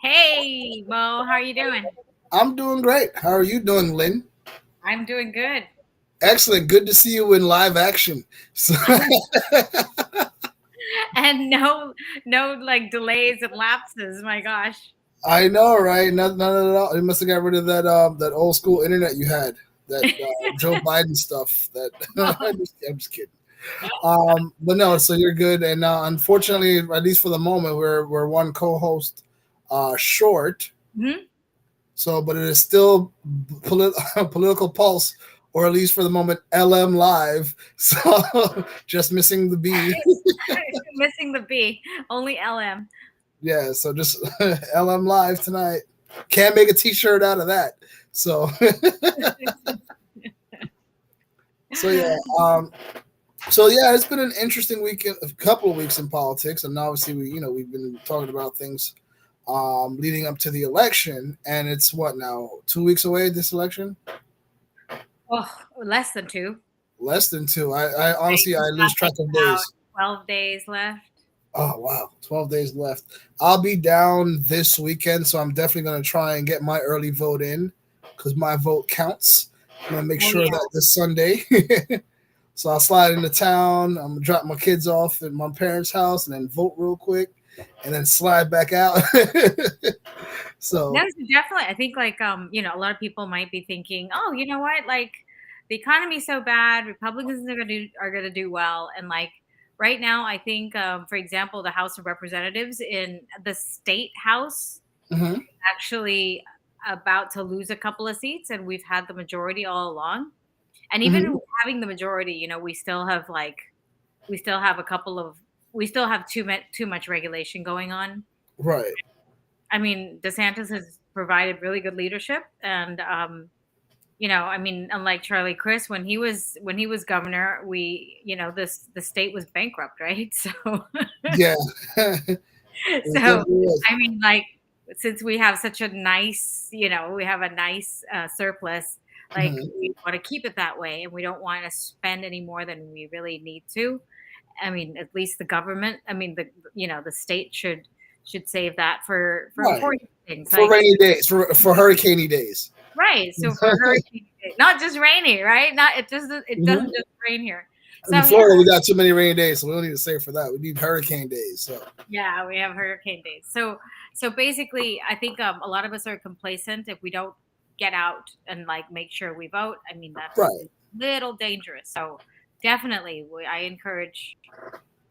Hey, Mo, how are you doing? I'm doing great. How are you doing, Lynn? I'm doing good. Excellent. Good to see you in live action. So, And no like delays and lapses. My gosh. I know, right? None at all. You must have got rid of that old school internet you had, that Joe Biden stuff. That I'm just kidding. But no, so you're good. And unfortunately, at least for the moment, we're one co-host short. Mhm. So, but it is still political pulse, or at least for the moment, LM live. So, just missing the B. Missing the B. Only LM. Yeah, so just LM live tonight. Can't make a T-shirt out of that. So, so yeah, so yeah, it's been an interesting week, a couple of weeks in politics, and obviously we've been talking about things leading up to the election, and it's what now 2 weeks away. This election, Oh, less than two. less than two. I Right? honestly I We've lose got like track of about days. 12 days left. Oh wow, 12 days left. I'll be down this weekend, so I'm definitely gonna try and get my early vote in because my vote counts. I'm gonna make Oh sure yeah. that this Sunday. So I'll slide into town. I'm gonna drop my kids off at my parents' house and then vote real quick, and then slide back out. No, So so definitely. I think like a lot of people might be thinking, oh, you know what? Like the economy's so bad, Republicans are gonna do well. And like right now, I think for example, the House of Representatives in the state house mhm, actually about to lose a couple of seats, and we've had the majority all along. And even mhm, with having the majority, we still have a couple of we still have too much regulation going on. right. I mean, DeSantis has provided really good leadership, and I mean, unlike Charlie Crist, when he was governor, the state was bankrupt, right? So, Yeah, it so definitely was. I mean, like, since we have such a nice, we have a nice surplus, like Mhm, we want to keep it that way, and we don't want to spend any more than we really need to. I mean, at least the government, I mean, the state should save that for right. important things For like. rainy days, for hurricaney days. Right. So for hurricane, not just rainy, right? Not it doesn't Mhm. just rain here. In So yeah, Florida, we got too many rainy days, so we don't need to save for that. We need hurricane days. So yeah, we have hurricane days. So basically, I think a lot of us are complacent if we don't get out and like make sure we vote. I mean, that's right. a little dangerous. So definitely, I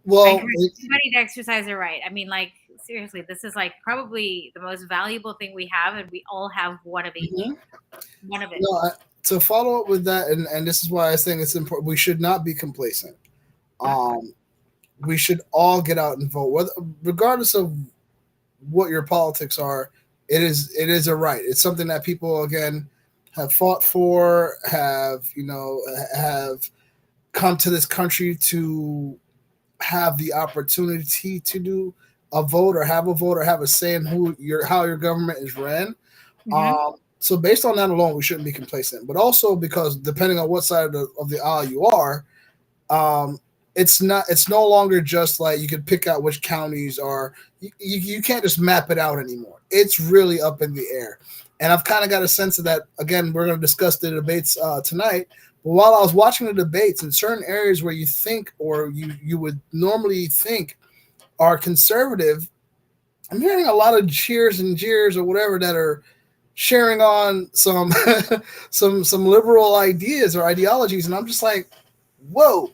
Well, encourage everybody to exercise their right. I mean, like seriously, this is like probably the most valuable thing we have, and we all have one of each. mhm. One of it. No, to follow up with that, and this is why I think it's important. We should not be complacent. Um, we should all get out and vote, whether, regardless of what your politics are. It is a right. It's something that people again have fought for, have come to this country to have the opportunity to do a vote or have a vote or have a say in how your government is ran. Hmm. So based on that alone, we shouldn't be complacent. But also because depending on what side of the aisle you are, um, it's no longer just like you can pick out which counties are. You can't just map it out anymore. It's really up in the air. And I've kind of got a sense of that. Again, we're going to discuss the debates tonight. But while I was watching the debates in certain areas where you think or you would normally think are conservative, I'm hearing a lot of cheers and jeers or whatever that are sharing on some some liberal ideas or ideologies, and I'm just like, whoa,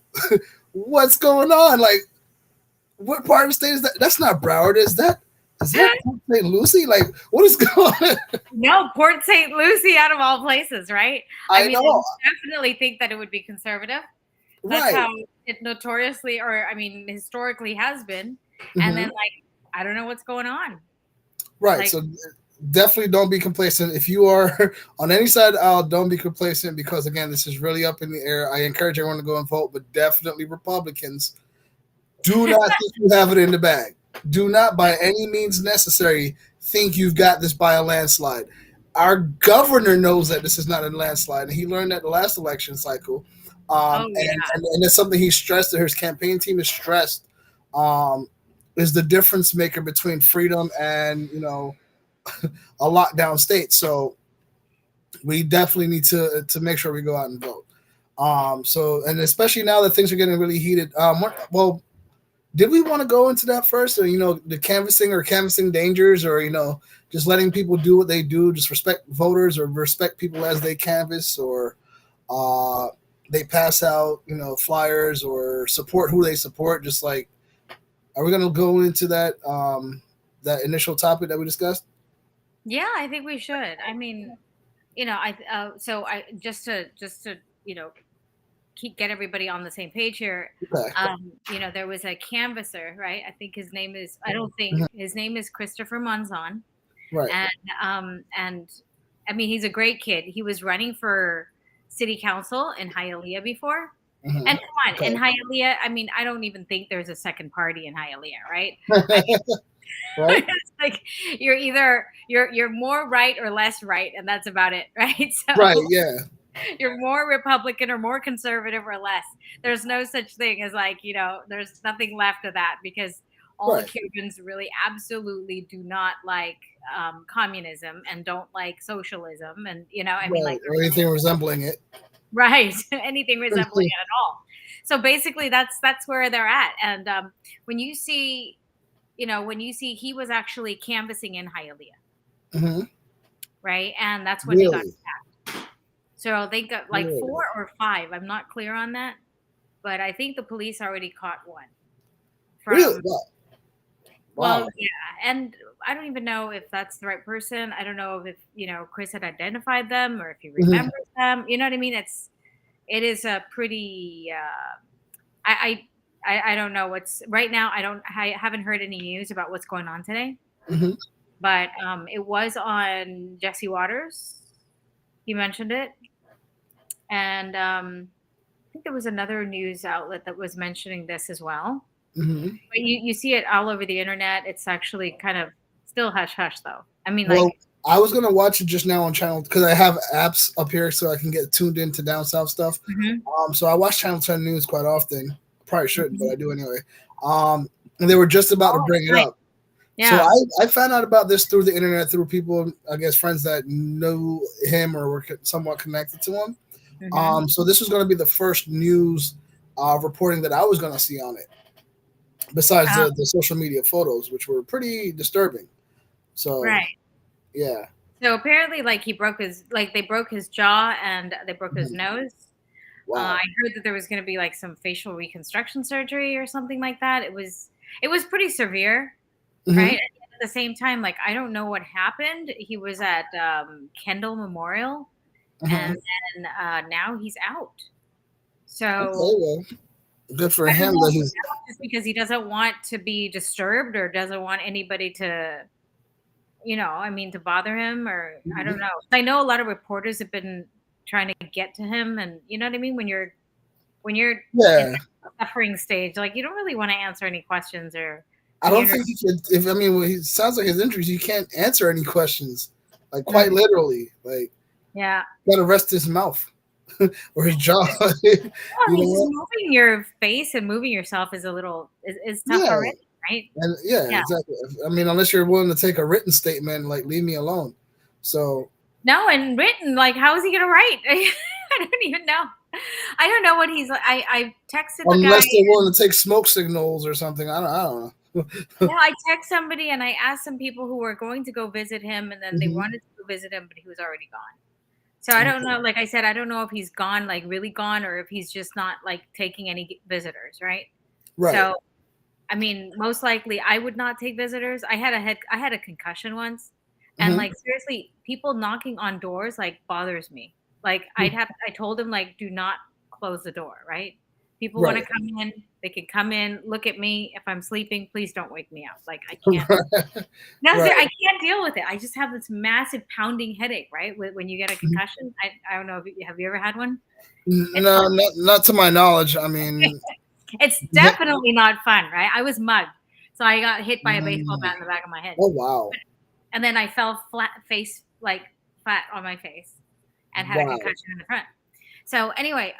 what's going on? Like, what part of the state is that? That's not Broward, is that St. Lucie? Like, what is going on? No, Port St. Lucie out of all places, right? I I mean, I know, definitely think that it would be conservative. That's right? how it notoriously, or I mean, historically has been. And then, Hmm. like, I don't know what's going on. Right. Like, So definitely don't be complacent. If you are on any side of the aisle, don't be complacent because again, this is really up in the air. I encourage everyone to go and vote, but definitely Republicans. Do not think you have it in the bag. Do not, by any means necessary, think you've got this by a landslide. Our governor knows that this is not a landslide, and he learned that the last election cycle. Oh And it's something he stressed, that his campaign team is stressed, um, is the difference maker between freedom and a lockdown state. So we definitely need to make sure we go out and vote. So and especially now that things are getting really heated. Well, did we want to go into that first, or the canvassing dangers, or just letting people do what they do, just respect voters or respect people as they canvass, or uh, they pass out flyers or support who they support? Just like, are we going to go into that initial topic that we discussed? yeah, I think we should. I mean, I so I just to keep get everybody on the same page here. Okay. There was a canvasser, right? I think his name is I don't think Mhm. his name is Christopher Monzon, Right. and I mean he's a great kid. He was running for city council in Hialeah before. Mhm. And come on, in Okay. Hialeah, I mean, I don't even think there's a second party in Hialeah, right? I mean, Right. it's like you're either you're more right or less right, and that's about it, right? Right. So Yeah. you're more Republican or more conservative or less. There's no such thing as like, there's nothing left of that because all the Right. Cubans really absolutely do not like communism and don't like socialism. And, I mean, Right. like, Or anything resembling it. right, anything resembling it at all. So basically, that's where they're at. And when you see, he was actually canvassing in Hialeah, Hmm. right? And that's when he got. Really. So they got like Really. 4 or 5. I'm not clear on that, but I think the police already caught one Really. from. Wow. Well, Wow. yeah, and I don't even know if that's the right person. I don't know if Chris had identified them or if he Mhm. remembers them. You know what I mean? It is a pretty. I don't know what's right now. I haven't heard any news about what's going on today, Mhm. but it was on Jesse Waters. He mentioned it, and I think there was another news outlet that was mentioning this as well. Mhm. But you see it all over the internet. It's actually kind of still hush hush though. I mean, Well, like, I was gonna watch it just now on channel because I have apps up here so I can get tuned into down south stuff. mhm, So I watch Channel 10 News quite often. Probably shouldn't, but mhm. I do anyway. And they were just about to Oh, bring it nice. up. So Yeah. I found out about this through the internet, through people, I guess, friends that knew him or were somewhat connected to him. Hmm. So this was going to be the first news reporting that I was going to see on it, besides Oh, the social media photos, which were pretty disturbing. So right. yeah. So apparently, like they broke his jaw and they broke his Mhm. nose. I Wow. heard that there was going to be like some facial reconstruction surgery or something like that. It was pretty severe, right? Hmm. And yet at the same time, like I don't know what happened. He was at Kendall Memorial, Hmm. and then now he's out. Okay, So well, good for I don't him know that if he's he's. out just because he doesn't want to be disturbed or doesn't want anybody to, I mean, to bother him, or I don't Mhm. know. I know a lot of reporters have been trying to get to him, and you know what I mean. When you're in Yeah, the suffering stage, like you don't really want to answer any questions, or I when don't you're. think he could. If I mean, when he sounds like his injuries, he can't answer any questions, like quite Mhm. literally. Like, Yeah. got to rest his mouth or his jaw. You Well, I know mean, just what? moving your face and moving yourself is a little is tough Yeah, already, right? and yeah, Yeah. exactly. I mean, unless you're willing to take a written statement, like leave me alone. So No, and written, like, how is he gonna write? I don't even know. I don't know what he's like. I texted the guy. unless they're willing to take smoke signals or something, I don't know. Yeah, I text somebody and I asked some people who were going to go visit him, and then they Hmm. wanted to go visit him, but he was already gone. So I don't Okay. know. Like I said, I don't know if he's gone, like really gone, or if he's just not like taking any visitors, right? Right. So I mean, most likely I would not take visitors. I had a concussion once, and Hmm. like seriously, people knocking on doors like bothers me. Like I told him like do not close the door, right? People want to Right. come in, they can come in, look at me. If I'm sleeping, please don't wake me up. Like I can't. No, Right. I can't deal with it. I just have this massive pounding headache, right? When you get a concussion. I don't know if have you ever had one? It's No, not to my knowledge. I mean, it's yeah. definitely not fun, right? I was mugged. So I got hit by a baseball Mm. bat in the back of my head. Oh wow. And then I fell flat on my face and had a Wow. concussion in the front. So anyway,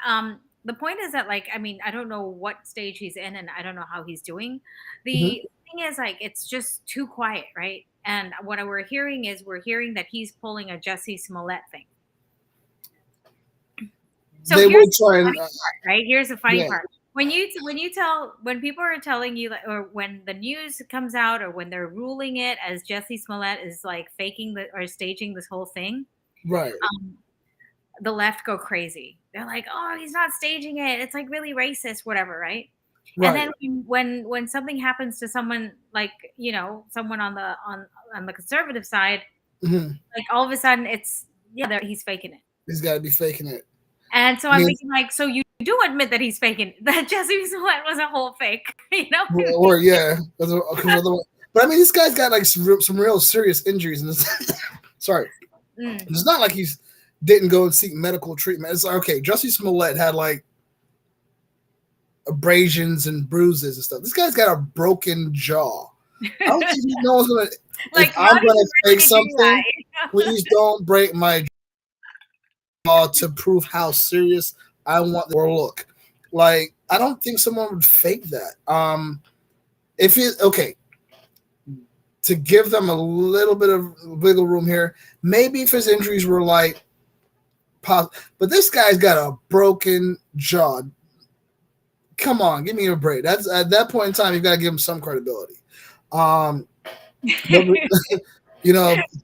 the point is that like I mean I don't know what stage he's in and I don't know how he's doing. Mhm. The thing is like it's just too quiet, right? And what we're hearing that he's pulling a Jesse Smollett thing. So They here's would the try and funny part, right? Here's the funny yeah. part. When people are telling you like, or when the news comes out or when they're ruling it as Jesse Smollett is like faking the or staging this whole thing, Right. um, the left go crazy. They're like, "Oh, he's not staging it. It's like really racist, whatever, right?" And Right. then when something happens to someone like someone on the conservative side, Mhm. like all of a sudden it's he's faking it. He's got to be faking it. And so I I'm mean, thinking like, so you do admit that he's faking that Jesse Smollett was a whole fake, you know? or yeah, but I mean, this guy's got like some real serious injuries, and sorry, Mm. it's not like he's didn't go and seek medical treatment. It's like okay, Jussie Smollett had like abrasions and bruises and stuff. This guy's got a broken jaw. I don't think no one's gonna. Like, If how I'm did gonna you fake really do that? something, please don't break my jaw to prove how serious I want the world to look. Like, I don't think someone would fake that. If it okay, to give them a little bit of wiggle room here, maybe if his injuries were like, but this guy's got a broken jaw. Come on, give me a break. That's at that point in time, you got to give him some credibility. Um, but,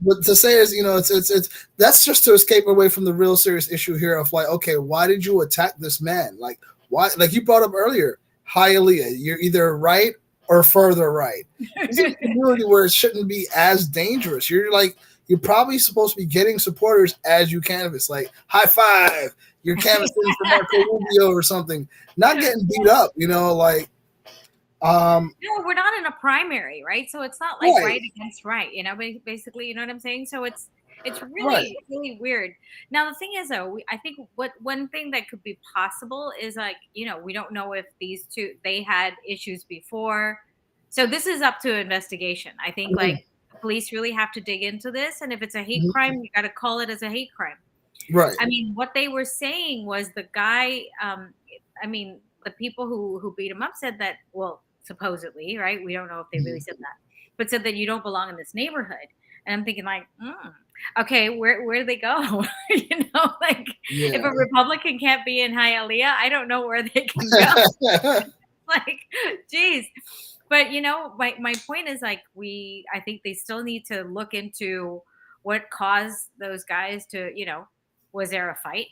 but to say is, it's that's just to escape away from the real serious issue here of like, okay, why did you attack this man? Like, why? Like you brought up earlier, Hialeah, you're either right or further right. This is a community where it shouldn't be as dangerous. You're probably supposed to be getting supporters as you canvass. Like, high five, you're canvassing for Marco Rubio or something, not getting beat up. No, we're not in a primary, right? So it's not like Right, right against right, basically, you know what I'm saying? So it's right. really really weird. Now the thing is though, I think what one thing that could be possible is like, we don't know if these two they had issues before. So this is up to investigation. I think Mhm, like the police really have to dig into this and if it's a hate mhm. crime, you got to call it as a hate crime. Right. I mean, what they were saying was the guy, I mean, the people who beat him up said that, well, supposedly, right? We don't know if they really Mhm. said that, but said that you don't belong in this neighborhood. And I'm thinking, like, okay, where do they go? Like if a Yeah. Republican can't be in Hialeah, I don't know where they can go. Like, geez. But my point is like I think they still need to look into what caused those guys to, was there a fight?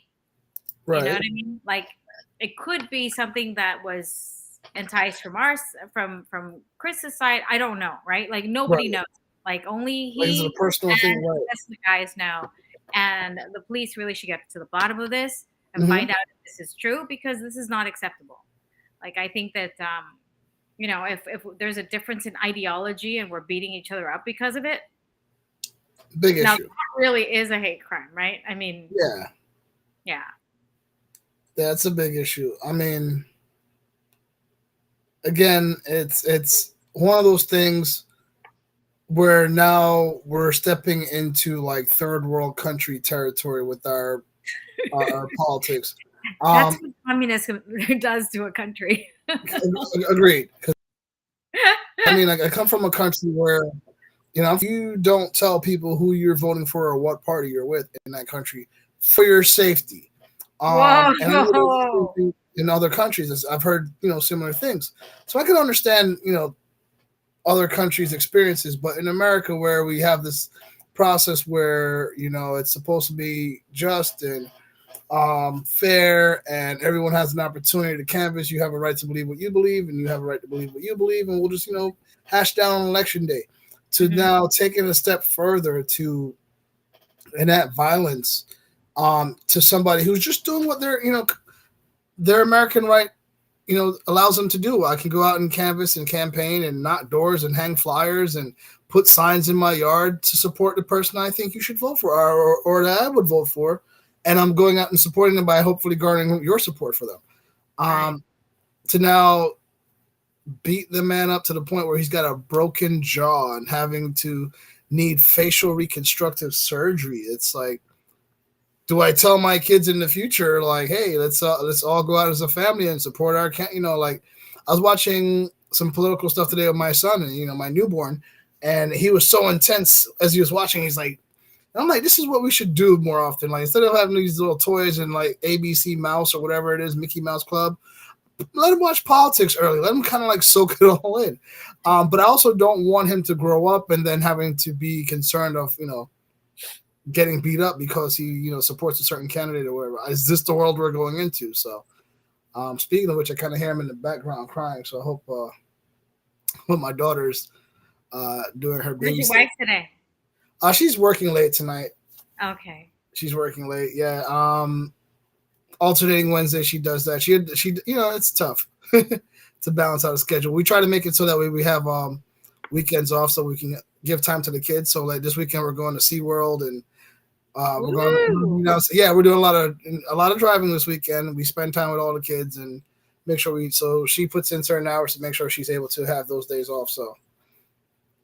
You know Right. what I mean? Like it could be something that was enticed from Chris's side. I don't know, right? Like nobody Right. knows. Like only Like, is it a he personal thing? and the Right. rest of the guys know. And the police really should get to the bottom of this and Mhm. find out if this is true because this is not acceptable. Like I think that if there's a difference in ideology and we're beating each other up because of it, Big now issue. that really is a hate crime, right? I mean, Yeah. yeah. That's a big issue. I mean, again, it's one of those things where now we're stepping into like third world country territory with our politics. That's Um, what communism does to a country. agreed. 'Cause, I mean, like, I come from a country where if you don't tell people who you're voting for or what party you're with in that country for your safety. And I know there's the same Whoa. thing in other countries. I've heard similar things, so I can understand other countries' experiences. But in America, where we have this process where it's supposed to be just and fair, and everyone has an opportunity to canvass. You have a right to believe what you believe, and you have a right to believe what you believe, and we'll just hash down on election day. To Mhm. now taking a step further to enact violence to somebody who's just doing what their American right allows them to do. I can go out and canvass and campaign and knock doors and hang flyers and put signs in my yard to support the person I think you should vote for, or that I would vote for, and I'm going out and supporting them by hopefully garnering your support for them. Right. To now beat the man up to the point where he's got a broken jaw and having to need facial reconstructive surgery. It's like, do I tell my kids in the future, like, hey, let's all go out as a family and support our like, I was watching some political stuff today with my son and my newborn, and he was so intense as he was watching. He's like, I'm like, this is what we should do more often. Like, instead of having these little toys and like ABC Mouse or whatever it is, Mickey Mouse Club, let him watch politics early. Let him kind of like soak it all in. But I also don't want him to grow up and then having to be concerned of, getting beat up because he, supports a certain candidate or whatever. Is this the world we're going into? So, speaking of which, I kind of hear him in the background crying. So I hope my daughter's doing her Where's baby. your wife today? She's working late tonight. Okay. She's working late. Yeah. Alternating Wednesday, she does that. She it's tough to balance out a schedule. We try to make it so that way we have weekends off so we can give time to the kids. So like this weekend we're going to SeaWorld and we're going we're doing a lot of driving this weekend. We spend time with all the kids and make sure so she puts in certain hours to make sure she's able to have those days off. So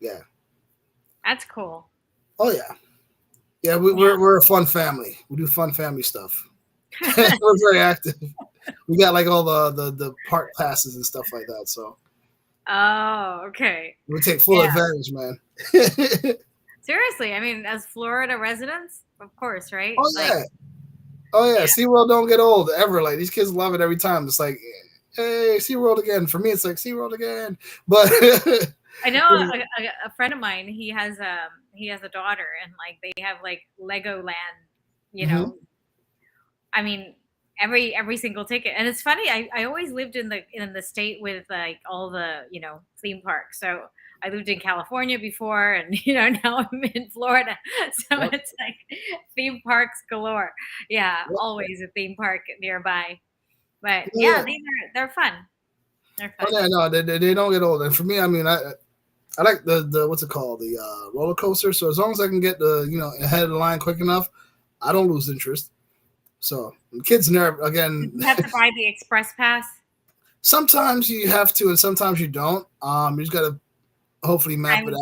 yeah. That's cool. Oh yeah. Yeah, we're a fun family. We do fun family stuff. We're very active. We got like all the park passes and stuff like that. So. Oh, okay. We take full advantage, man. Seriously, I mean, as Florida residents, of course, right? Oh yeah. SeaWorld don't get old ever. Like these kids love it every time. It's like, hey, SeaWorld again. For me, it's like SeaWorld again. But I know a friend of mine. He has a daughter, and like they have like Legoland. Mm-hmm. I mean, every single ticket. And it's funny, I always lived in the state with like all the theme parks. So I lived in California before, and now I'm in Florida. So It's like theme parks galore. Yeah, always a theme park nearby. But they're fun. They're fun. Oh yeah, no, they don't get old. And for me, I mean, I like the what's it called, the roller coaster. So as long as I can get ahead of the line quick enough, I don't lose interest. So the kids nerve again. You have to buy the express pass. Sometimes you have to, and sometimes you don't. You just gotta hopefully map it out.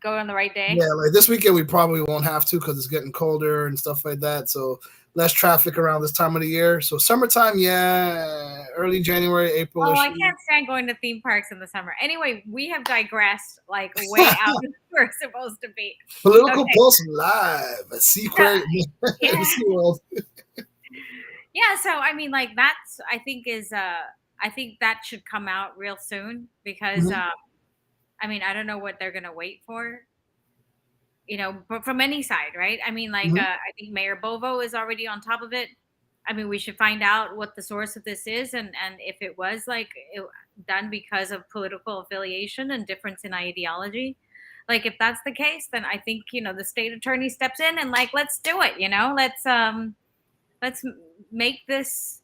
Go on the right day. Yeah, like this weekend we probably won't have to because it's getting colder and stuff like that. So less traffic around this time of the year. So summertime, yeah, early January, April. Oh, I can't stand going to theme parks in the summer. Anyway, we have digressed like way out where we're supposed to be. Political Pulse live at SeaWorld. Yeah, so I mean, like that's I think that should come out real soon because I mean, I don't know what they're gonna wait for. But from any side, right? I mean, like I think Mayor Bovo is already on top of it. I mean, we should find out what the source of this is, and if it was done because of political affiliation and difference in ideology. Like, if that's the case, then I think the state attorney steps in and like, let's do it. Let's make this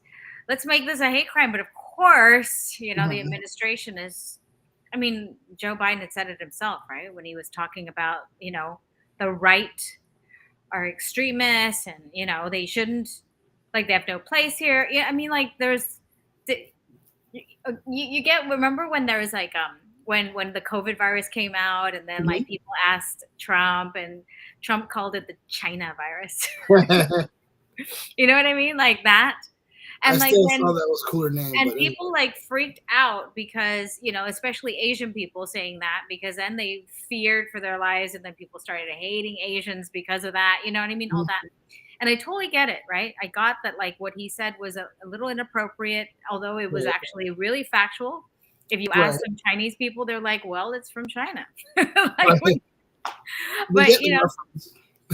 a hate crime. But of course, the administration is. I mean, Joe Biden had said it himself, right, when he was talking about the right are extremists and they shouldn't, like, they have no place here. Yeah, I mean, like, there's you get, remember when there was like when the COVID virus came out and then like people asked Trump and Trump called it the China virus. You know what I mean? Like that. And I still thought that was a cooler name. And people like freaked out because, especially Asian people saying that, because then they feared for their lives and then people started hating Asians because of that. You know what I mean? All that. And I totally get it, right? I got that like what he said was a little inappropriate, although it was actually really factual. If you ask some Chinese people, they're like, well, it's from China. But but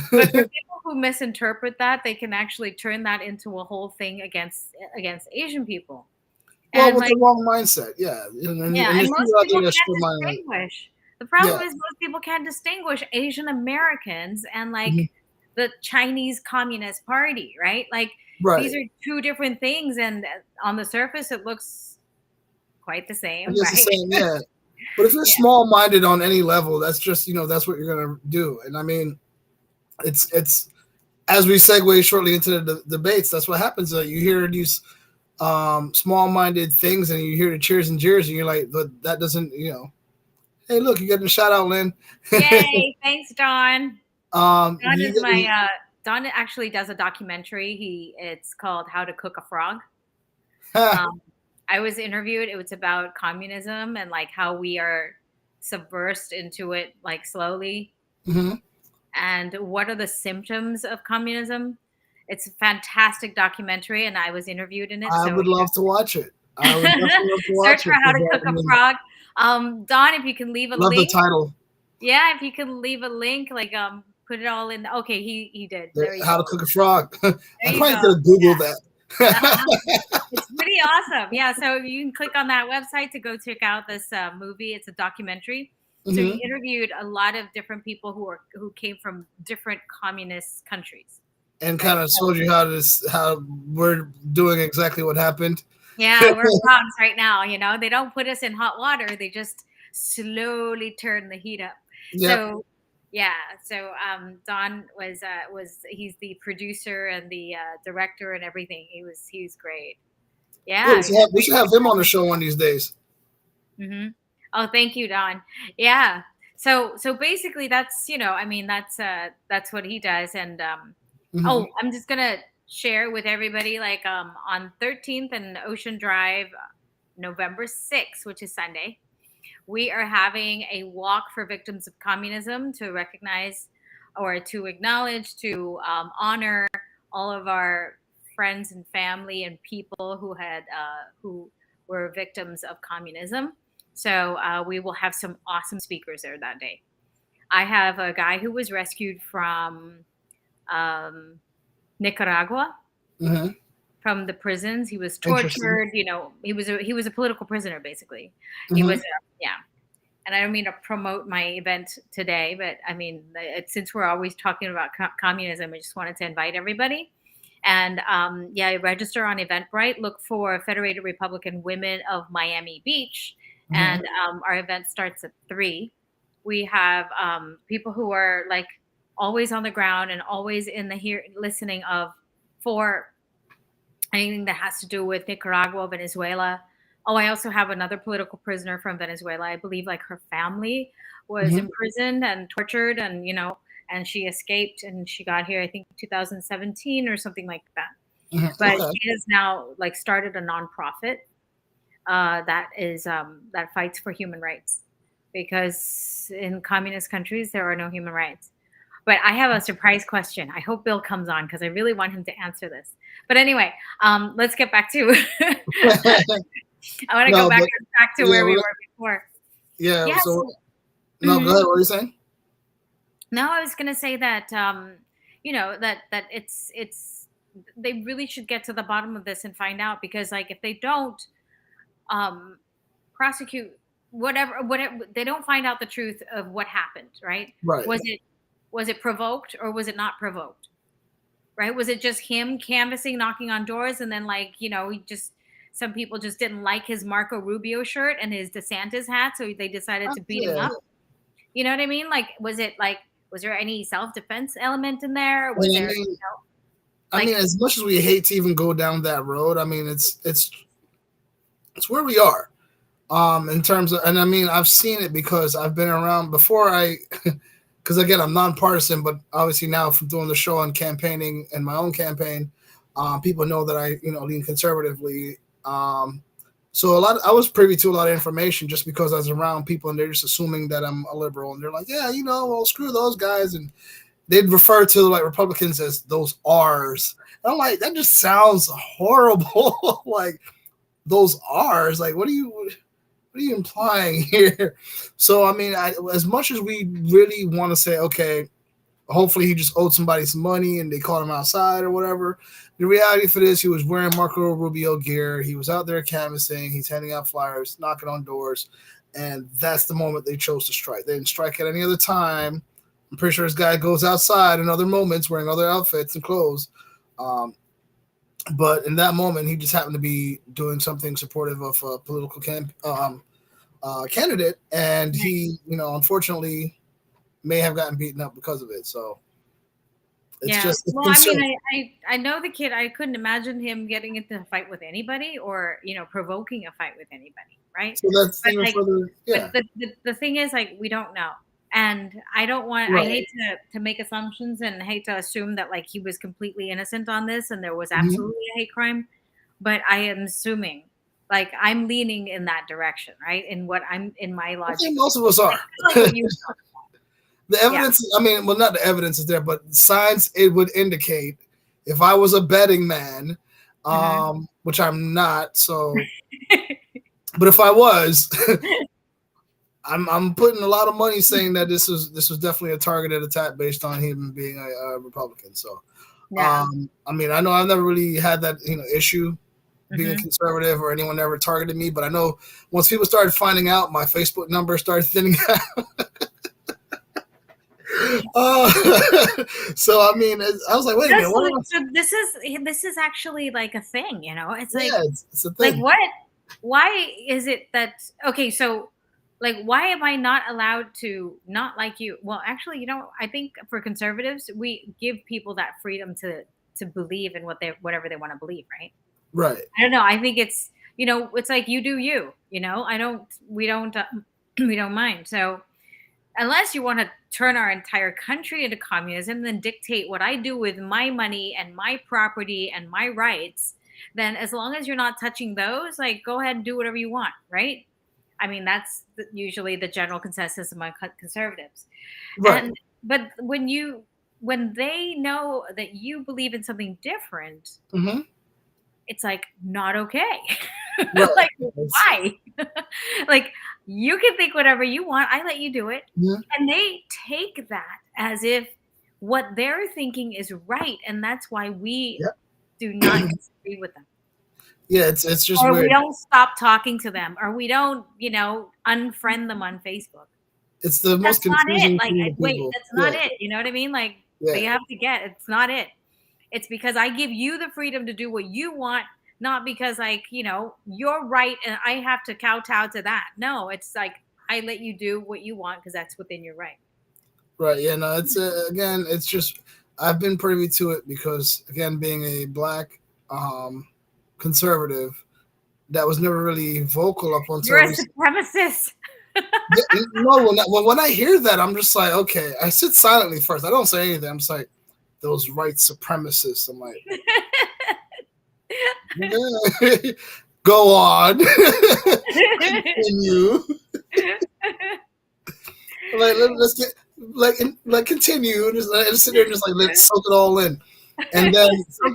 for people who misinterpret that, they can actually turn that into a whole thing against Asian people. Well, with the wrong mindset, yeah. And most people can't distinguish. The problem is most people can't distinguish Asian Americans and like the Chinese Communist Party, right? Like these are two different things, and on the surface, it looks quite the I same, guess the right? same, yeah. But if you're Yeah. small-minded on any level, that's just that's what you're gonna do. And I mean, it's as we segue shortly into the debates, that's what happens. You hear these small-minded things, and you hear the cheers and jeers, and you're like, that doesn't, Hey, look, you getting a shout out, Lynn. Yay! Thanks, Don. Don is my You, Don actually does a documentary. It's called How to Cook a Frog. I was interviewed. It was about communism and like how we are subversed into it, like slowly. mm-hmm. And what are the symptoms of communism? It's a fantastic documentary, and I was interviewed in it. I So would love to watch it. I would definitely love to search watch for it. How to Cook a Frog. Don, if you can leave a Love link. the title. Yeah, if you can leave a link, like put it all in. Okay, he did. There you How go. to Cook a Frog. I probably go. could have Googled that. It's pretty awesome. Yeah, so you can click on that website to go check out this movie. It's a documentary. So he interviewed a lot of different people who came from different communist countries, and kind of told you how we're doing exactly what happened. Yeah, we're frogs right now. They don't put us in hot water; they just slowly turn the heat up. Yep. So yeah, so Don was he's the producer and the director and everything. He's great. Yeah, we should have him on the show one of these days. Mm-hmm. Oh, thank you, Don. Yeah. So basically, that's that's what he does. And oh, I'm just gonna share with everybody like on 13th and Ocean Drive, November 6th, which is Sunday, we are having a walk for victims of communism to recognize or to acknowledge, to honor all of our friends and family and people who were victims of communism. So we will have some awesome speakers there that day. I have a guy who was rescued from Nicaragua, from the prisons. He was tortured. He was a political prisoner basically. He was And I don't mean to promote my event today, but I mean, since we're always talking about communism, I just wanted to invite everybody. And register on Eventbrite. Look for Federated Republican Women of Miami Beach. And our event starts at 3. We have people who are like always on the ground and always in the listening for anything that has to do with Nicaragua, Venezuela. Oh, I also have another political prisoner from Venezuela. I believe like her family was imprisoned and tortured, and and she escaped and she got here, I think 2017 or something like that. But she has now like started a nonprofit that fights for human rights, because in communist countries there are no human rights. But I have a surprise question. I hope Bill comes on because I really want him to answer this. But anyway, let's get back to. I want to go back to where we were before. Yeah. So no, go ahead. What are you saying? No, I was going to say that that it's they really should get to the bottom of this and find out, because like if they don't prosecute whatever they don't find out the truth of what happened, right? Was it provoked or was it not provoked? Right? Was it just him canvassing, knocking on doors, and then some people just didn't like his Marco Rubio shirt and his DeSantis hat, so they decided to beat him up? You know what I mean? Like, was there any self-defense element in there? I mean, as much as we hate to even go down that road, I mean, it's where we are. In terms of, and I mean, I've seen it because I've been around before because again, I'm nonpartisan, but obviously now from doing the show and campaigning in my own campaign, people know that I, lean conservatively. So I was privy to a lot of information just because I was around people and they're just assuming that I'm a liberal, and they're like, yeah, well, screw those guys. And they'd refer to like Republicans as those R's. And I'm like, that just sounds horrible. Like those R's, like, what are you implying here? So, I mean, as much as we really want to say, okay, hopefully he just owed somebody some money and they caught him outside or whatever, the reality for this, he was wearing Marco Rubio gear. He was out there canvassing. He's handing out flyers, knocking on doors. And that's the moment they chose to strike. They didn't strike at any other time. I'm pretty sure this guy goes outside in other moments wearing other outfits and clothes. But in that moment, he just happened to be doing something supportive of a political candidate, and Right. he, unfortunately, may have gotten beaten up because of it. So it's Yeah. just a Well, I mean, concern. I know the kid. I couldn't imagine him getting into a fight with anybody or provoking a fight with anybody, right? So that's But even like, further, but yeah, the thing is, like, we don't know, and I don't want. I right. hate to make assumptions and hate to assume that like he was completely innocent on this and there was Mhm. absolutely a hate crime, but I am assuming. Like I'm leaning in that direction, right? In what I'm in my I logic, think most of us are. like what you, The yeah. evidence, I mean, well, not the evidence is there, but signs it would indicate if I was a betting man, Hmm. which I'm not. So, but if I was, I'm putting a lot of money saying that this was definitely a targeted attack based on him being a Republican. So, Yeah. I mean, I know I've never really had that issue being a Hmm. conservative or anyone ever targeted me, but I know once people started finding out, my Facebook number started thinning out. Uh, so I mean, I was like, wait a minute, That's what am I? so this is actually like a thing, It's Yeah, like it's a like thing. what why is it that okay, so like why am I not allowed to not like you? Well, actually, I think for conservatives, we give people that freedom to believe in whatever they want to believe, right? Right. I don't know. I think it's like you do you. I don't we don't we don't mind. So unless you want to turn our entire country into communism, then dictate what I do with my money and my property and my rights, then as long as you're not touching those, like go ahead and do whatever you want, right? I mean, that's usually the general consensus among conservatives. Right. And but when they know that you believe in something different, Hmm. it's like not okay. Right. Like It's, why? Like you can think whatever you want. I let you do it. mhm. And they take that as if what they're thinking is right. And that's why we Yeah. do not disagree with them. Yeah. It's just Or we weird. don't stop talking to them. Or we don't, unfriend them on Facebook. It's the That's most not it. confusing Like, thing to wait, people. that's not Yeah. it. You know what I mean? Like, they Yeah. have to get it's not it. It's because I give you the freedom to do what you want, not because, like, you're right and I have to kowtow to that. No, it's like I let you do what you want because that's within your right. Right. Yeah. No. It's again. It's just I've been privy to it because again, being a black um, conservative, that was never really vocal up You're until a recently. supremacist. Yeah, no, when I hear that, I'm just like, okay. I sit silently first. I don't say anything. I'm just like those white supremacists. I'm like, yeah. Go on, continue. Like let's get like continue. Just sit there and just like let's soak it all in. And then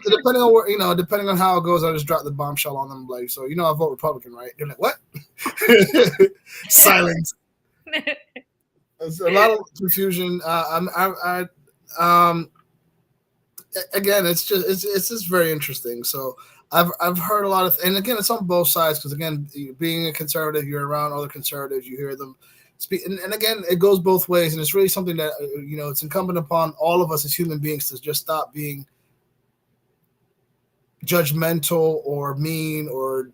depending on where depending on how it goes, I just drop the bombshell on them. Like, so I vote Republican, right? They're like, what? Silence. There's a lot of confusion. Um, again, it's just very interesting. So I've heard a lot of, and again, it's on both sides because again, being a conservative, you're around other conservatives, you hear them speak, and again, it goes both ways, and it's really something that it's incumbent upon all of us as human beings to just stop being judgmental or mean or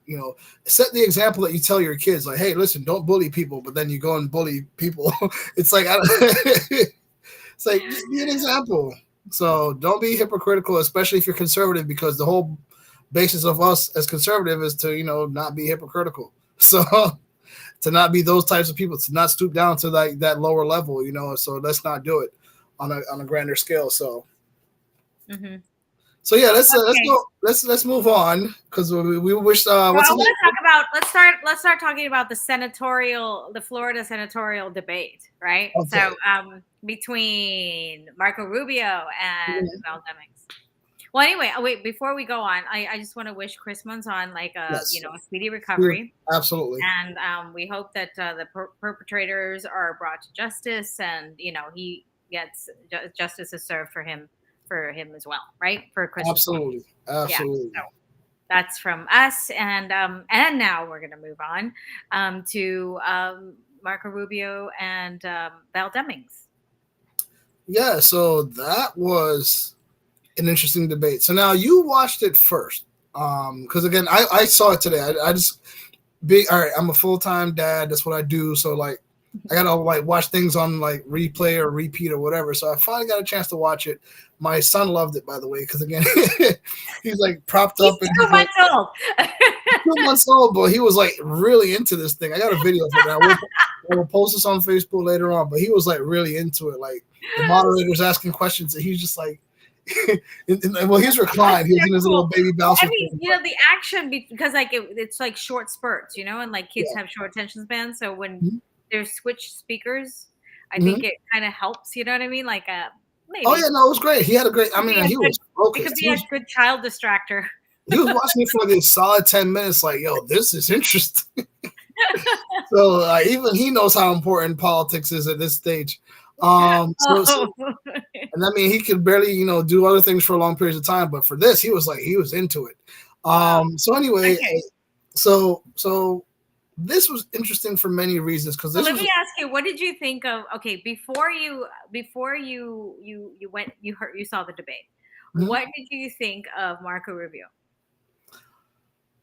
set the example that you tell your kids like, hey, listen, don't bully people, but then you go and bully people. It's like it's like just be an example. So don't be hypocritical, especially if you're conservative, because the whole basis of us as conservative is to not be hypocritical. So to not be those types of people, to not stoop down to like that lower level. So let's not do it on a grander scale. So Hmm. so yeah, let's Okay. go. Let's move on because we wish. Well, What's I his want name? to talk about let's start talking about the Florida senatorial debate, right? Okay. So, between Marco Rubio and Val Demings. Well, anyway, wait, before we go on, I just want to wish Chris Monzon like Yes. a speedy Yeah, recovery, absolutely. and we hope that the perpetrators are brought to justice, and he gets justice is served for him as well, right? For Chris as well. Absolutely. Yeah. Absolutely. So that's from us, and now we're gonna move on to Marco Rubio and Val Demings. Yeah. So that was. an interesting debate. So now you watched it first, because again, I saw it today. I just be all right. I'm a full time dad. That's what I do. So like, I gotta like watch things on like replay or repeat or whatever. So I finally got a chance to watch it. My son loved it, by the way, because again, he's like propped He's up and 2 months old. 2 months old, but he was like really into this thing. I got a video of it. I will post this on Facebook later on. But he was like really into it. Like the moderator's asking questions, and he's just like, well, he's reclined. He was in his little baby bouncer. I mean, the action because like it's like short spurts, and like kids have short attention spans. So when there's switch speakers, I think it kind of helps. You know what I mean? Like maybe. Oh yeah, no, it was great. He had a great. I mean, he was focused. It could be a good child distractor. He was watching it for like a solid 10 minutes. Like, yo, this is interesting. So even he knows how important politics is at this stage. And I mean, he could barely, do other things for long periods of time, but for this, he was into it. So anyway, so this was interesting for many reasons because let me ask you, what did you think of? Okay, before you saw the debate, what did you think of Marco Rubio?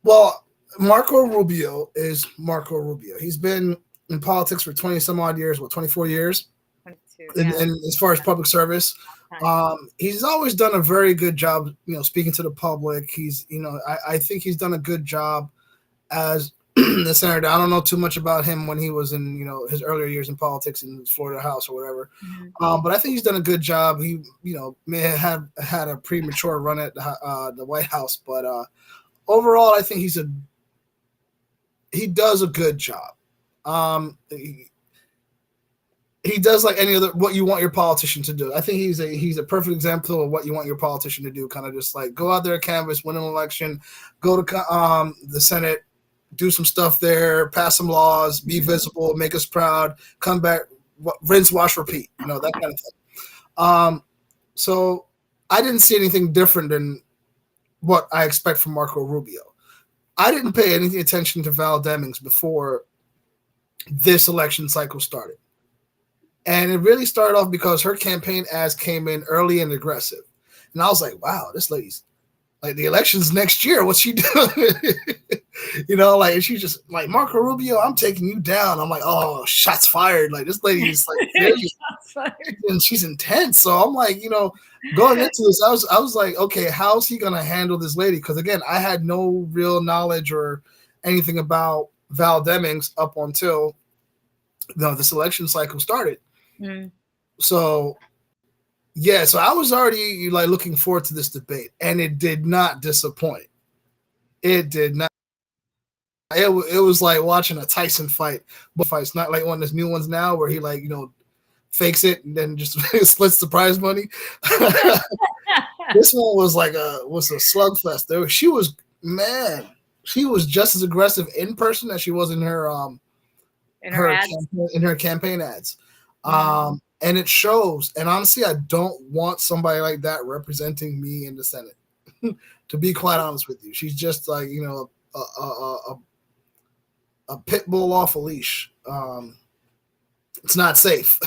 Well, Marco Rubio is Marco Rubio. He's been in politics for 20 some odd years, 24 years? 22, and as far as public service, he's always done a very good job, speaking to the public. He's, I think he's done a good job as the senator. I don't know too much about him when he was in, his earlier years in politics in Florida House or whatever. But I think he's done a good job. He, may have had a premature run at the White House, but overall, I think he does a good job. He does like any other what you want your politician to do. I think he's a perfect example of what you want your politician to do. Kind of just like go out there, canvas, win an election, go to the Senate, do some stuff there, pass some laws, be visible, make us proud, come back, rinse, wash, repeat. That kind of thing. So I didn't see anything different than what I expect from Marco Rubio. I didn't pay any attention to Val Demings before this election cycle started. And it really started off because her campaign ads came in early and aggressive. And I was like, wow, this lady's like, the election's next year. What's she doing? Like, she's just like, Marco Rubio, I'm taking you down. I'm like, oh, shots fired. Like, this lady is like, and she's intense. So I'm like, going into this, I was like, okay, how's he going to handle this lady? Because again, I had no real knowledge or anything about Val Demings up until this election cycle started. So yeah, so I was already like looking forward to this debate, and it did not disappoint. It did not. It was like watching a Tyson fight, but fight's not like one of those new ones now where he like fakes it and then just splits the prize money. This one was like a slugfest. She was just as aggressive in person as she was in her campaign ads. And it shows. And honestly, I don't want somebody like that representing me in the Senate. To be quite honest with you, she's just like a pit bull off a leash. It's not safe.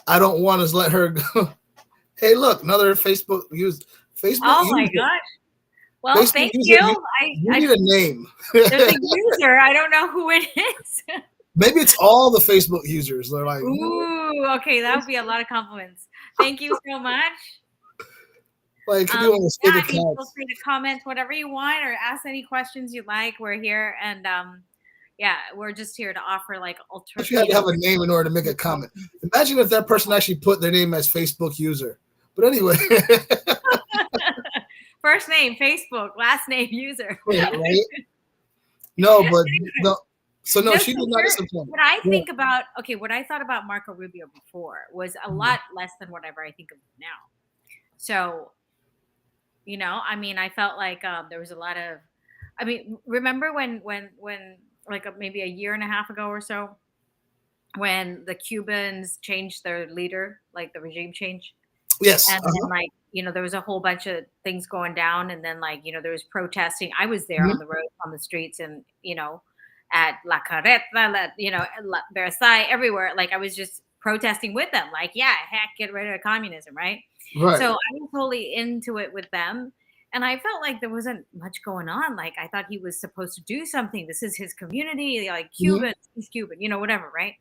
I don't want to let her go. Hey, look, another Facebook user. Oh my gosh. Well, Facebook thank you. You need a name. There's a user. I don't know who it is. Maybe it's all the Facebook users. They're like, ooh, okay, that would be a lot of compliments. Thank you so much. Like, you want to feel free to comment whatever you want or ask any questions you like. We're here, and we're just here to offer like alternative. You had to have a name in order to make a comment. Imagine if that person actually put their name as Facebook user. But anyway. First name, Facebook. Last name, user. Right? No, but no. So no, she did not disappoint. What I think about, what I thought about Marco Rubio before was a lot less than whatever I think of now. So, I mean, I felt like there was a lot of, remember when like maybe a year and a half ago or so, when the Cubans changed their leader, like the regime change? Yes. And then like, there was a whole bunch of things going down, and then like, there was protesting. I was there on the road, on the streets, and, at La Carreta, Versailles, everywhere. Like I was just protesting with them, like, yeah, heck, get rid of communism, right? Right. So I was totally into it with them. And I felt like there wasn't much going on. Like I thought he was supposed to do something. This is his community, like Hmm. Cuban, he's Cuban, whatever, right?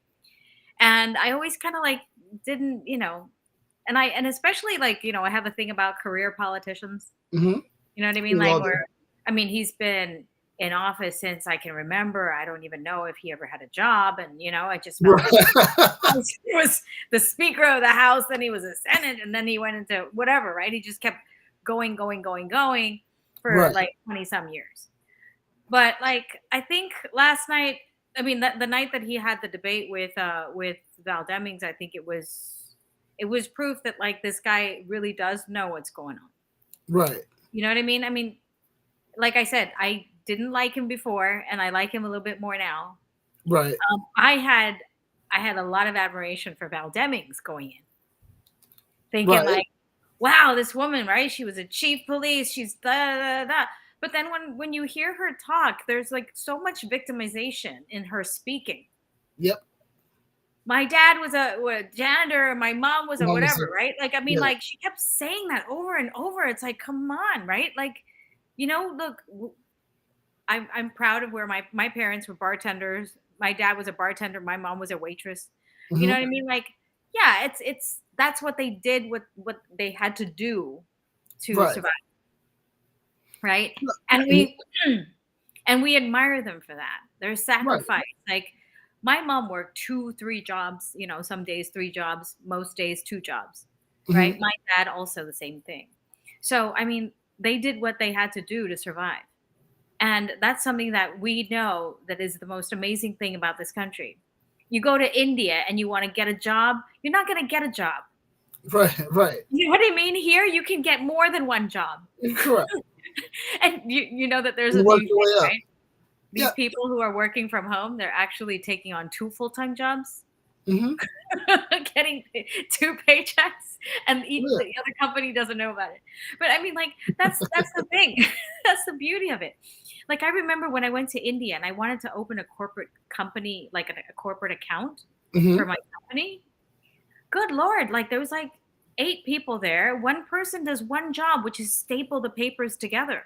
And I always kind of like didn't, and especially like, I have a thing about career politicians. Hmm. You know what I mean? We Like all do. where I mean, he's been in office since I can remember. I don't even know if he ever had a job. And I just felt like Right. he was the Speaker of the House, then he was a Senate, and then he went into whatever, right? He just kept going, going, going, going for Right. like 20 some years. But like I think last night, I mean the night that he had the debate with Val Demings, I think it was proof that like this guy really does know what's going on. Right. You know what I mean? I mean, like I said, I didn't like him before, and I like him a little bit more now. Right. I had a lot of admiration for Val Demings going in, thinking Right. like, wow, this woman, right? She was a chief police. She's da da da. Da. But then when you hear her talk, there's like so much victimization in her speaking. Yep. My dad was a janitor, my mom was a Mom was whatever, a- right? Like, I mean, yeah. like she kept saying that over and over. It's like, come on, right? Like, look, I'm proud of where my parents were bartenders. My dad was a bartender. My mom was a waitress. You know Hmm. what I mean? Like, yeah, it's that's what they did. What they had to do to Right. survive, right? And we and we admire them for that. Their Right. sacrifice. Like my mom worked 2, 3 jobs. Some days 3 jobs, most days 2 jobs. Right? Hmm. My dad also the same thing. So I mean, they did what they had to do to survive. And that's something that we know that is the most amazing thing about this country. You go to India and you want to get a job, you're not going to get a job. Right. Right. You know what I mean? Here, you can get more than one job. Correct. And you know that there's You a work new your thing, way up. right? Yeah. These people who are working from home, they're actually taking on 2 full-time jobs, Hmm. getting 2 paychecks, and Yeah. the other company doesn't know about it. But I mean, like that's the thing. That's the beauty of it. Like I remember when I went to India and I wanted to open a corporate company, like a corporate account Hmm. for my company. Good Lord, like there was like 8 people there. One person does one job, which is staple the papers together.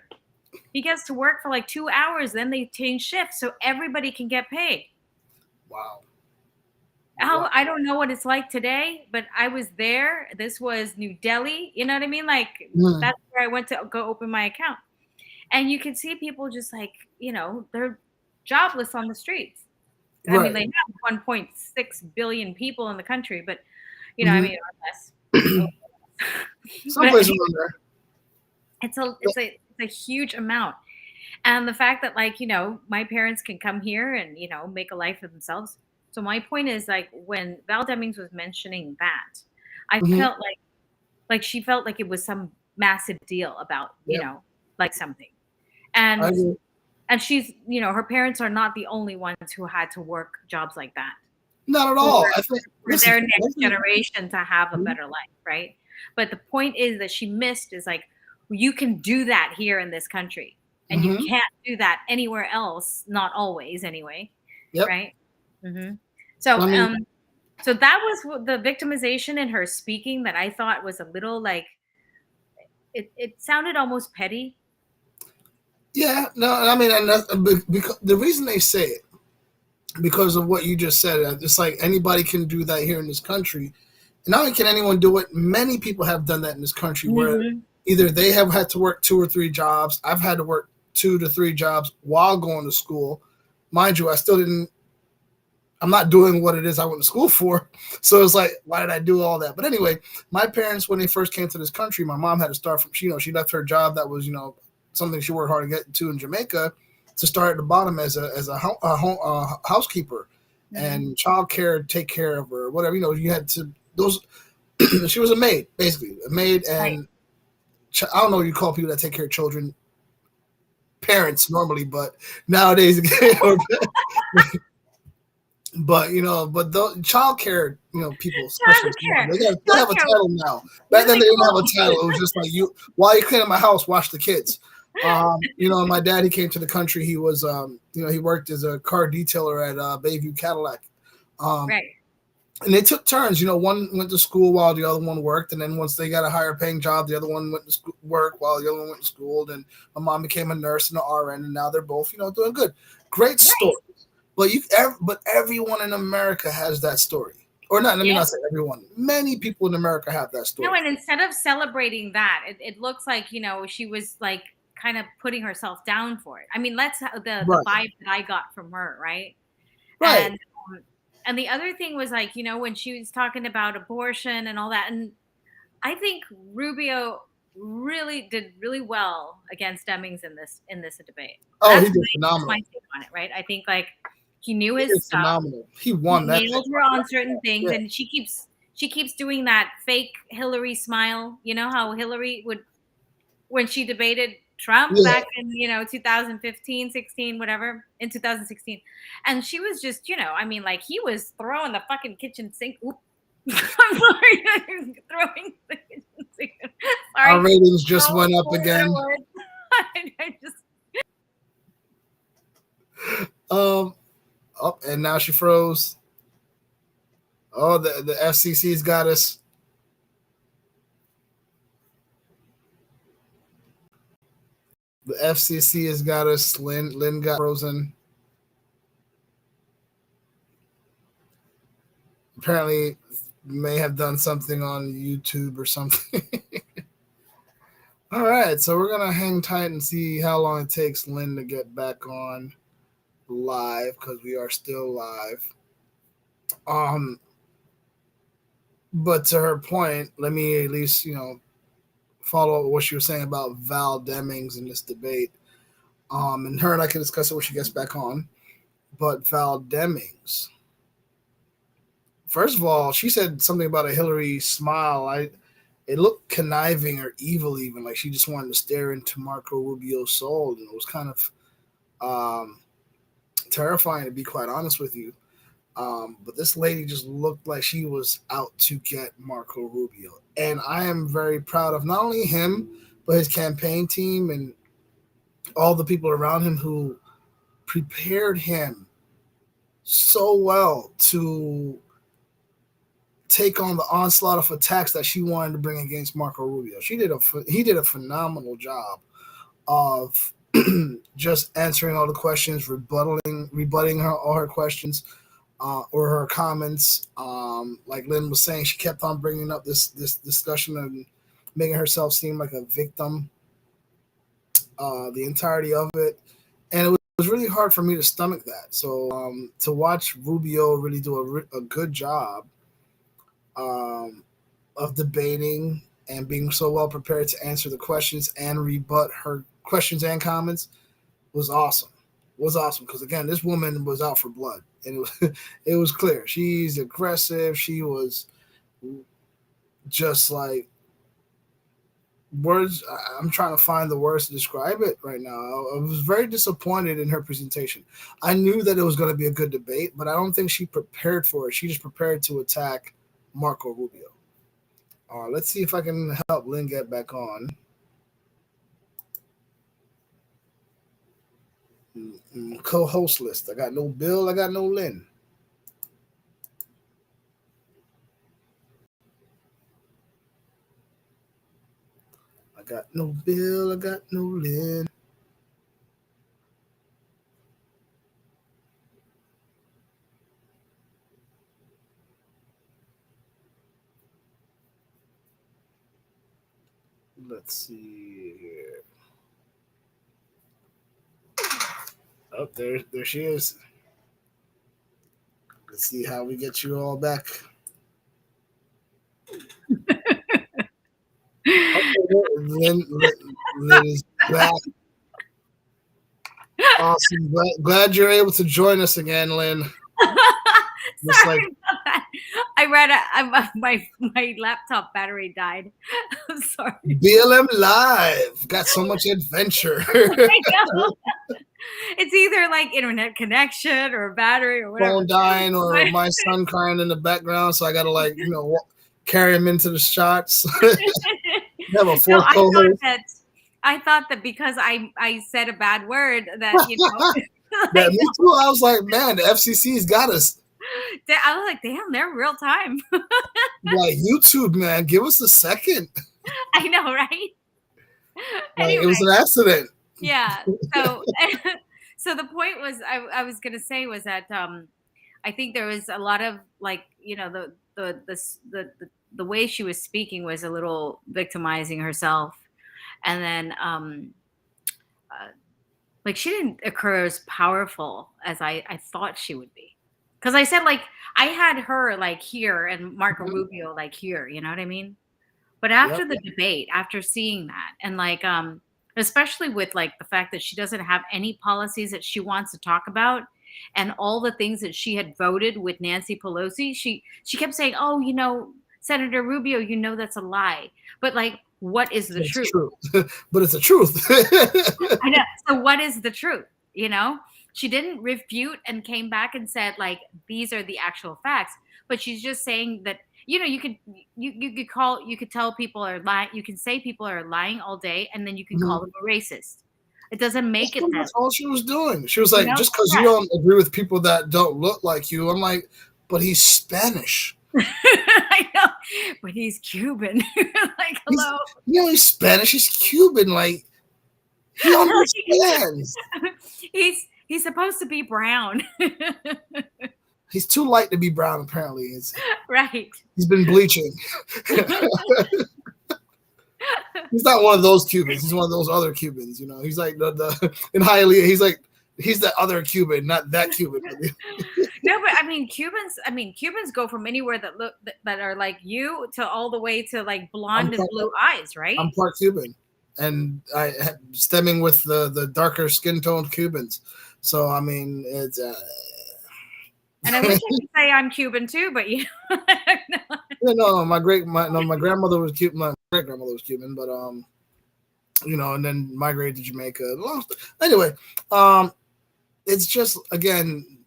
He gets to work for like 2 hours, then they change shifts so everybody can get paid. Wow. Wow. How I don't know what it's like today, but I was there. This was New Delhi. You know what I mean? Like Mm. that's where I went to go open my account. And you can see people just like, they're jobless on the streets. I mean, Right. they have 1.6 billion people in the country, but I Hmm. mean, or less. A little less. But Someplace around there. it's a huge amount. And the fact that like, my parents can come here and, make a life for themselves. So my point is like when Val Demings was mentioning that, I Hmm. felt like she felt like it was some massive deal about, Yep. like something. I And agree. and she's, her parents are not the only ones who had to work jobs like that Not at for all. I think. for Listen. their next generation to have a Mhm. better life, right? But the point is that she missed is like you can do that here in this country, and you Mhm. can't do that anywhere else. Not always, anyway, Yep. right? hmm So, I mean, so that was the victimization in her speaking that I thought was a little like it sounded almost petty. yeah. No. I mean, and because the reason they say it because of what you just said. It's like anybody can do that here in this country. And not only can anyone do it, many people have done that in this country where hmm either they have had to work 2 or 3 jobs. I've had to work 2 to 3 jobs while going to school. Mind you, I still didn't. I'm not doing what it is I went to school for. So it's like, why did I do all that? But anyway, my parents, when they first came to this country, my mom had to start from, she left her job that was, something she worked hard to get to in Jamaica to start at the bottom as a housekeeper hmm and childcare, take care of her, whatever. You had to, those, she was a maid, basically, a maid. Right. And I don't know what you call people that take care of children, parents normally, but nowadays, but the child care, people, especially Childcare. they have a Childcare. title now. Back then Really they didn't have cool. a title. It was just like while you cleaning my house, watch the kids. My dad, he came to the country. He was, he worked as a car detailer at Bayview Cadillac. Um, Right. and they took turns. One went to school while the other one worked, and then once they got a higher paying job, the other one went to work while the other one went to school. Then my mom became a nurse and an RN, and now they're both doing good. Great story. But everyone in America has that story, or not. Let me not say everyone. Many people in America have that story. No, and instead of celebrating that, it looks like she was like kind of putting herself down for it. I mean, that's the vibe that I got from her, right? Right. And the other thing was like, when she was talking about abortion and all that, and I think Rubio really did really well against Demings in this debate. Oh, he did phenomenal. My take on it, right? I think like he knew his stuff. Phenomenal. He won that. Nailed her on certain things, and she keeps doing that fake Hillary smile. You know how Hillary would when she debated Trump back in 2015, 16, whatever, in 2016, and she was just I mean, like he was throwing the fucking kitchen sink. I'm sorry, throwing the kitchen sink. Sorry, our ratings just went up again. Oh, and now she froze. Oh, the FCC's got us. The FCC has got us. Lynn got frozen. Apparently, may have done something on YouTube or something. All right, so we're gonna hang tight and see how long it takes Lynn to get back on live, because we are still live. But to her point, let me at least follow up with what she was saying about Val Demings in this debate. And her and I can discuss it when she gets back on. But Val Demings, first of all, she said something about a Hillary smile. It looked conniving or evil, even like she just wanted to stare into Marco Rubio's soul, and it was kind of terrifying, to be quite honest with you. But this lady just looked like she was out to get Marco Rubio. And I am very proud of not only him, but his campaign team and all the people around him who prepared him so well to take on the onslaught of attacks that she wanted to bring against Marco Rubio. He did a phenomenal job of just answering all the questions, rebutting all her questions. Or her comments, like Lynn was saying, she kept on bringing up this discussion and making herself seem like a victim. The entirety of it, and it was really hard for me to stomach that. So to watch Rubio really do a good job of debating and being so well prepared to answer the questions and rebut her questions and comments was awesome. Because again, this woman was out for blood, and it was clear she's aggressive. She was just like words. I'm trying to find the words to describe it right now. I was very disappointed in her presentation. I knew that it was going to be a good debate, but I don't think she prepared for it. She just prepared to attack Marco Rubio. Let's see if I can help Lynn get back on. Co-host list. I got no Bill. I got no Lynn. I got no Bill. I got no Lynn. Let's see here. Oh, there she is. Let's see how we get you all back. Lynn is back. Awesome. Glad you're able to join us again, Lynn. Sorry about that. I read my laptop battery died. I'm sorry. BLM Live got so much adventure. It's either like internet connection or battery or whatever. Phone dying or my son crying in the background, so I gotta carry him into the shots. Have a fourth co-host. I thought that because I said a bad word that Yeah, me too. I was like, man, the FCC's got us. I was like, damn, they're real time. Like YouTube, man, give us a second. I know, right? Like it Anyway, was an accident. yeah. So, so the point was, I was gonna say was that I think there was a lot of like, the way she was speaking was a little victimizing herself, and then uh, like she didn't occur as powerful as I thought she would be. Because I said like I had her like here and Marco Mhm. Rubio like here, you know what I mean? But Yep. after the debate, after seeing that, and like especially with like the fact that she doesn't have any policies that she wants to talk about, and all the things that she had voted with Nancy Pelosi, she kept saying, "Oh, Senator Rubio, that's a lie." But like, what is the It's truth? true. But it's the truth. I know. So what is the truth? You know, she didn't refute and came back and said like these are the actual facts, but she's just saying that you could tell people are lying. You can say people are lying all day, and then you can call Mhm. them a racist. It doesn't That's make it pretty them. much all she was doing. She was You like, know? just because you Yeah. don't agree with people that don't look like you, I'm like, but he's Spanish. I know, but he's Cuban. Like, He's, hello. he's Spanish. He's Cuban. Like he understands. He's supposed to be brown. He's too light to be brown. Apparently, Right. he's been bleaching. He's not one of those Cubans. He's one of those other Cubans. He's like the in Hialeah. He's the other Cuban, not that Cuban. No, but Cubans go from anywhere that are like you to all the way to like I'm blonde and part, blue eyes, right? I'm part Cuban, and I stemming with the darker skin toned Cubans. So I mean, it's. And I wish I could say I'm Cuban too, but No, my grandmother was Cuban. My great grandmother was Cuban, but and then migrated to Jamaica. Anyway, it's just again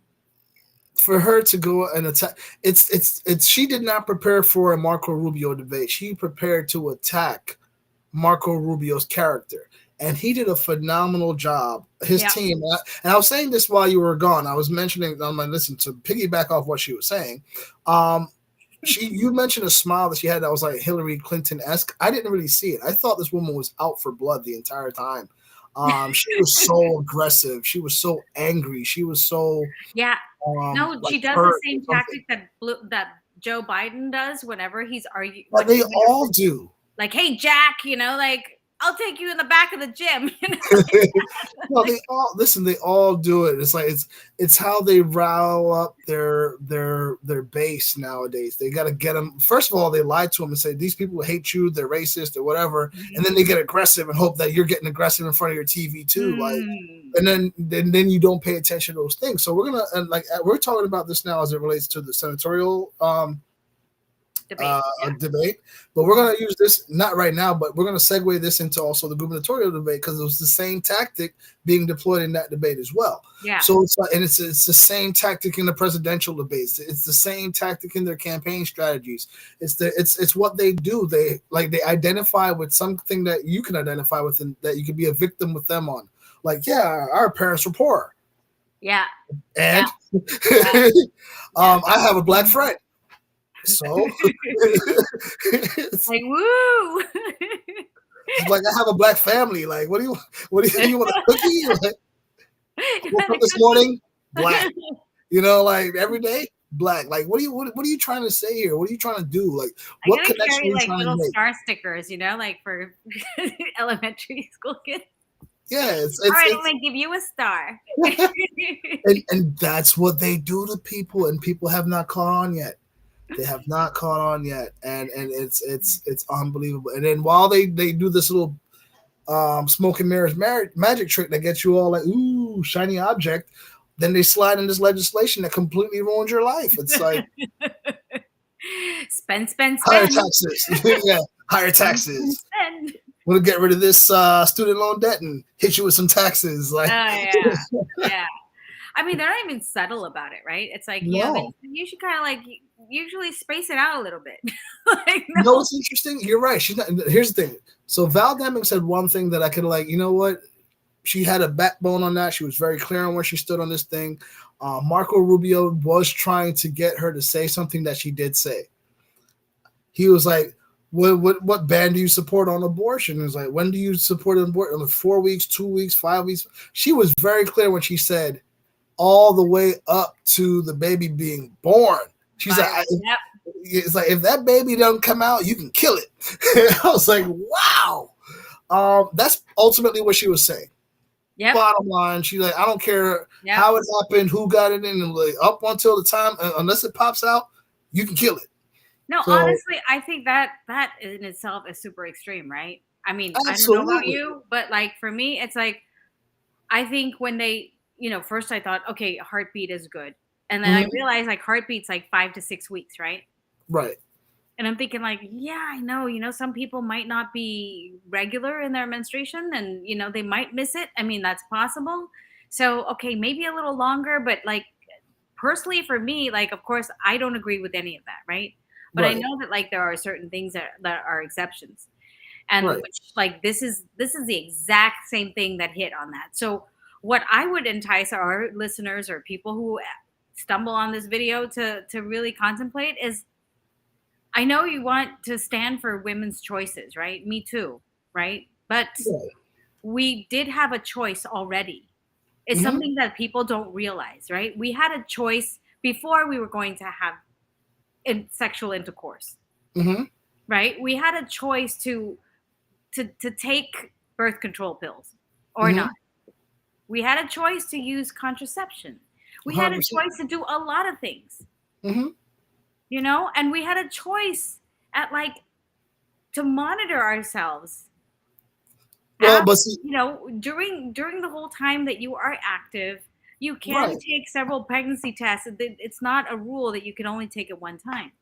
for her to go and attack. It's she did not prepare for a Marco Rubio debate. She prepared to attack Marco Rubio's character. And he did a phenomenal job. His Yeah. team, and I was saying this while you were gone. I was mentioning, I'm like, listen, to piggyback off what she was saying. You mentioned a smile that she had that was like Hillary Clinton-esque. I didn't really see it. I thought this woman was out for blood the entire time. She was so aggressive. She was so angry. She was so Yeah. No, like she does the hurt or same something. tactic that Joe Biden does whenever he's arguing. But they all do. Like, hey, Jack, like I'll take you in the back of the gym. No, they all listen. They all do it. It's like it's how they rile up their base nowadays. They got to get them. First of all, they lie to them and say these people hate you, they're racist or whatever, and then they get aggressive and hope that you're getting aggressive in front of your TV too. Like, and then you don't pay attention to those things. So we're talking about this now as it relates to the senatorial debate, but we're going to use this not right now, but we're going to segue this into also the gubernatorial debate because it was the same tactic being deployed in that debate as well. Yeah. So it's the same tactic in the presidential debates. It's the same tactic in their campaign strategies. It's what they do. They identify with something that you can identify with and that you can be a victim with them on. Like, yeah, our parents were poor. Yeah. And I have a black friend. So it's like woo. It's like I have a black family. Like, what do you want a cookie? Like, I woke up this morning, black. Like every day, black. Like, what are you trying to say here? What are you trying to do? Like, what connection are you like trying little to make? star stickers, like for elementary school kids. Yeah, it's all right. I'm gonna give you a star. and that's what they do to people, and people have not caught on yet. They have not caught on yet, and it's unbelievable. And then while they do this little smoke and mirrors magic trick that gets you all like ooh shiny object, then they slide in this legislation that completely ruins your life. It's like spend higher taxes. Yeah, higher taxes. We'll get rid of this student loan debt and hit you with some taxes. Like, yeah. I mean, they're not even subtle about it, right? It's like, no. you should kind of like usually space it out a little bit. Like, no. You know what's interesting? You're right. She's not. Here's the thing. So Val Deming said one thing that I could like, you know what? she had a backbone on that. She was very clear on where she stood on this thing. Marco Rubio was trying to get her to say something that she did say. He was like, what ban do you support on abortion? It was like, when do you support abortion? 4 weeks, 2 weeks, 5 weeks? She was very clear when she said all the way up to the baby being born. She's like, yep. It's like, if that baby doesn't come out, you can kill it. I was like, wow. That's ultimately what she was saying. Yep. Bottom line, she's like, I don't care how it happened, who got it in, and like, up until the time, unless it pops out, you can kill it. No, so, honestly, I think that in itself is super extreme, right? I mean, absolutely. I don't know about you, but like for me, it's like, I think when they, first I thought, okay, heartbeat is good. And then I realized like heartbeat's like 5 to 6 weeks, right? Right. And I'm thinking like, yeah, I know, some people might not be regular in their menstruation and, they might miss it. I mean, that's possible. So, okay, maybe a little longer, but like personally for me, like, of course, I don't agree with any of that, right? But I know that like there are certain things that are exceptions. And which like this is the exact same thing that hit on that. So what I would entice our listeners or people who stumble on this video to really contemplate is, I know you want to stand for women's choices, right? Me too, right? But we did have a choice already. It's something that people don't realize, right? We had a choice before we were going to have sexual intercourse, right? We had a choice to take birth control pills or not. We had a choice to use contraception. We 100%. Had a choice to do a lot of things, and we had a choice at like to monitor ourselves. Well, but see, during the whole time that you are active, you can take several pregnancy tests. It's not a rule that you can only take it one time.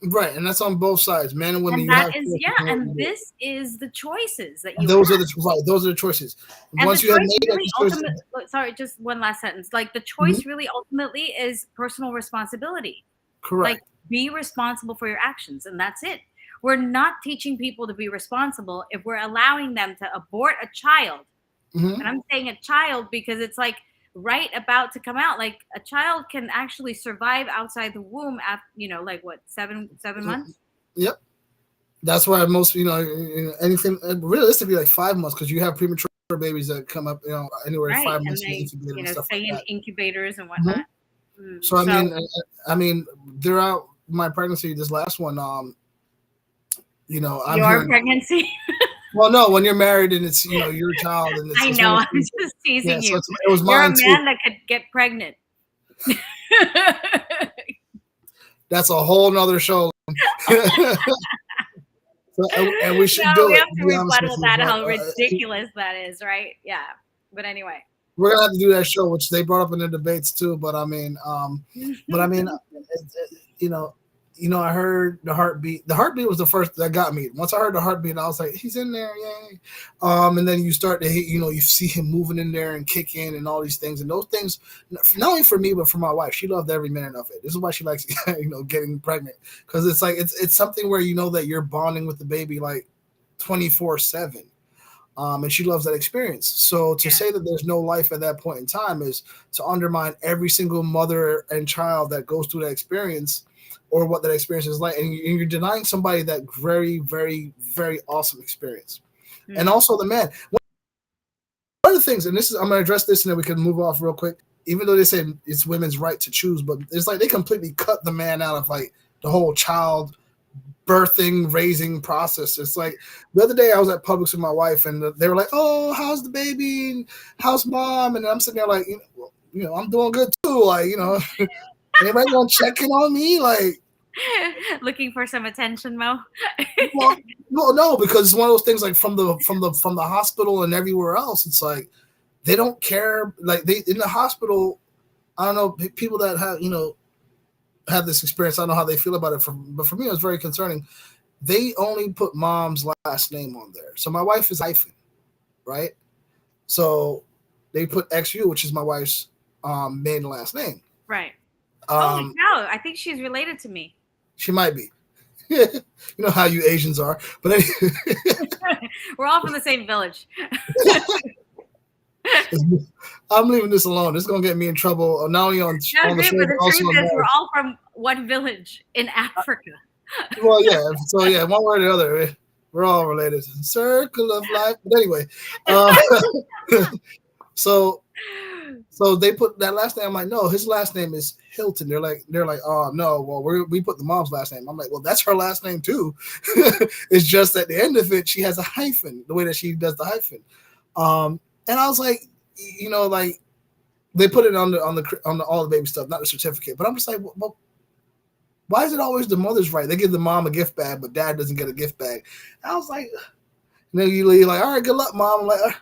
Right, and that's on both sides, men and women. And this is the choices that you. Those are the choices. And once you have made sorry, just one last sentence. Like the choice really ultimately is personal responsibility. Correct. Like be responsible for your actions, and that's it. We're not teaching people to be responsible if we're allowing them to abort a child. And I'm saying a child because it's like right about to come out. Like a child can actually survive outside the womb after, like what, seven months? Yep. That's why most, anything realistically like 5 months, because you have premature babies that come up, anywhere 5 months. And they, stay in incubators and whatnot. So I mean, throughout my pregnancy, this last one, your pregnancy. Well, no, when you're married and it's your child and it's, I know, I'm just teasing you. So it was mine too. You're a man that could get pregnant. That's a whole nother show. And we should do it. We have to rebuttal that, how ridiculous that is, right? Yeah. But anyway. We're gonna have to do that show, which they brought up in the debates too. But I mean, I heard the heartbeat. The heartbeat was the first that got me. Once I heard the heartbeat, I was like, he's in there, yay. And then you start to hit, you see him moving in there and kicking and all these things. And those things, not only for me, but for my wife, she loved every minute of it. This is why she likes, getting pregnant. Because it's like, it's something where that you're bonding with the baby like 24/7. And she loves that experience. So to say that there's no life at that point in time is to undermine every single mother and child that goes through that experience, or what that experience is like, and you're denying somebody that very, very, very awesome experience. And also the man. One of the things, and I'm going to address this and then we can move off real quick, even though they say it's women's right to choose, but it's like they completely cut the man out of like the whole child birthing, raising process. It's like the other day I was at Publix with my wife and they were like, oh, how's the baby? And how's mom? And I'm sitting there like, I'm doing good too. Like, anybody gonna check in on me? Like looking for some attention, Mo? well, no, because it's one of those things like from the hospital and everywhere else. It's like they don't care. Like they in the hospital, I don't know, people that have this experience. I don't know how they feel about it. But for me, it was very concerning. They only put mom's last name on there. So my wife is hyphen, right? So they put XU, which is my wife's maiden last name. Right. Holy cow, I think she's related to me. She might be. You know how you Asians are. But anyway. We're all from the same village. I'm leaving this alone. This is gonna get me in trouble, not only No, on the dude, show but but the also truth on is, we're marriage. all from one village in Africa. Well, yeah. So yeah, one way or the other, we're all related. Circle of life. But anyway, uh, so they put that last name. I'm like, no, his last name is Hilton. They're like, oh no, well we put the mom's last name. I'm like, well, that's her last name too. It's just at the end of it, she has a hyphen, the way that she does the hyphen. And I was like, like they put it on the all the baby stuff, not the certificate. But I'm just like, well, why is it always the mother's right? They give the mom a gift bag, but dad doesn't get a gift bag. And I was like, you're like, all right, good luck, mom. I'm like,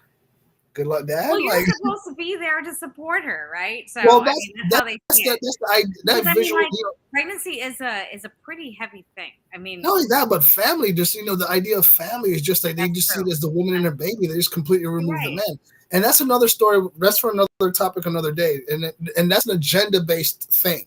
good luck, dad. Well, you're Like, supposed to be there to support her, right? So well, I mean, that's how they see it. that Because I mean, visual. like, pregnancy is a pretty heavy thing. I mean, Not only that, but family. Just the idea of family is just like they that's just see true. it as the woman and her baby. They just completely You're remove the right. men, and that's another story. That's for another topic, another day, and that's an agenda based thing.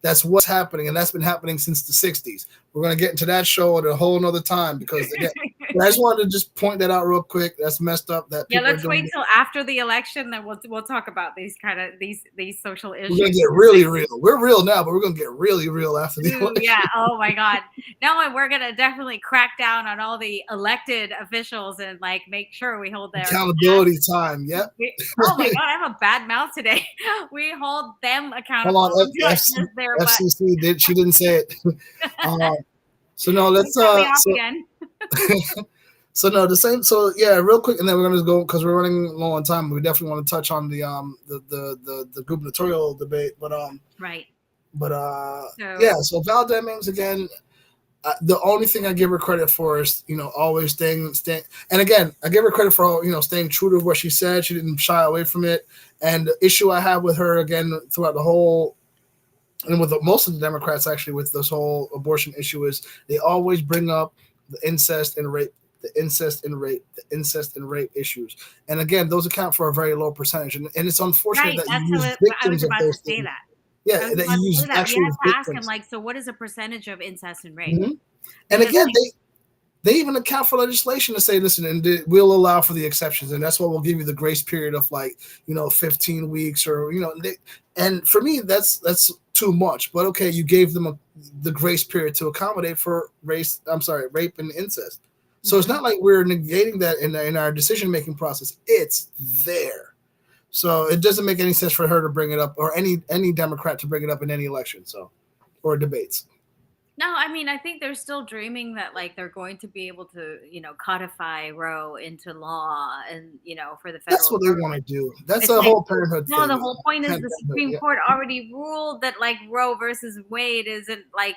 That's what's happening, and that's been happening since the '60s. We're gonna get into that show at a whole another time because again, I just wanted to just point that out real quick. That's messed up that Yeah, people are let's doing. wait till after the election, then we'll talk about these kind of these social We're gonna issues. get really real. We're real now, but we're gonna get really real after the Ooh, election. yeah. Oh my God. No, and we're gonna definitely crack down on all the elected officials and like make sure we hold their Accountability time. Yep. oh my God, I have a bad mouth today. We hold them Hold accountable, on, not just their butt. FCC did. She didn't say it. uh, so no, You let's cut me off again. so no, the same. So yeah, real quick, and then we're gonna just go because we're running low on time. We definitely want to touch on the gubernatorial debate, Right. but So yeah. So Val Demings again. The only thing I give her credit for is always staying. And again, I give her credit for staying true to what she said. She didn't shy away from it. And the issue I have with her again throughout the whole, and with most of the Democrats actually with this whole abortion issue is they always bring up the incest and rape, the incest and rape, the incest and rape issues. And again, those account for a very low percentage. And it's unfortunate right, that that's you use what I was victims of about to those say things. that. Yeah, I was that about you to say use that. We actual have to ask him victims. like, so what is a percentage of incest and rape? Mhm. And Because again, like, they even account for legislation to say, listen, and we'll allow for the exceptions, and that's why we'll give you the grace period of 15 weeks, or and for me, that's too much. But okay, you gave them the grace period to accommodate for rape and incest. So it's mhm. not like we're negating that in our decision making process. It's there. So it doesn't make any sense for her to bring it up, or any Democrat to bring it up in any election, or debates. No, I mean, I think they're still dreaming that like they're going to be able to, codify Roe into law and, for the That's federal what they want to government. do. That's It's a like, whole parenthood no, the thing. whole point is the Supreme Yeah. Court already ruled that like Roe versus Wade isn't like,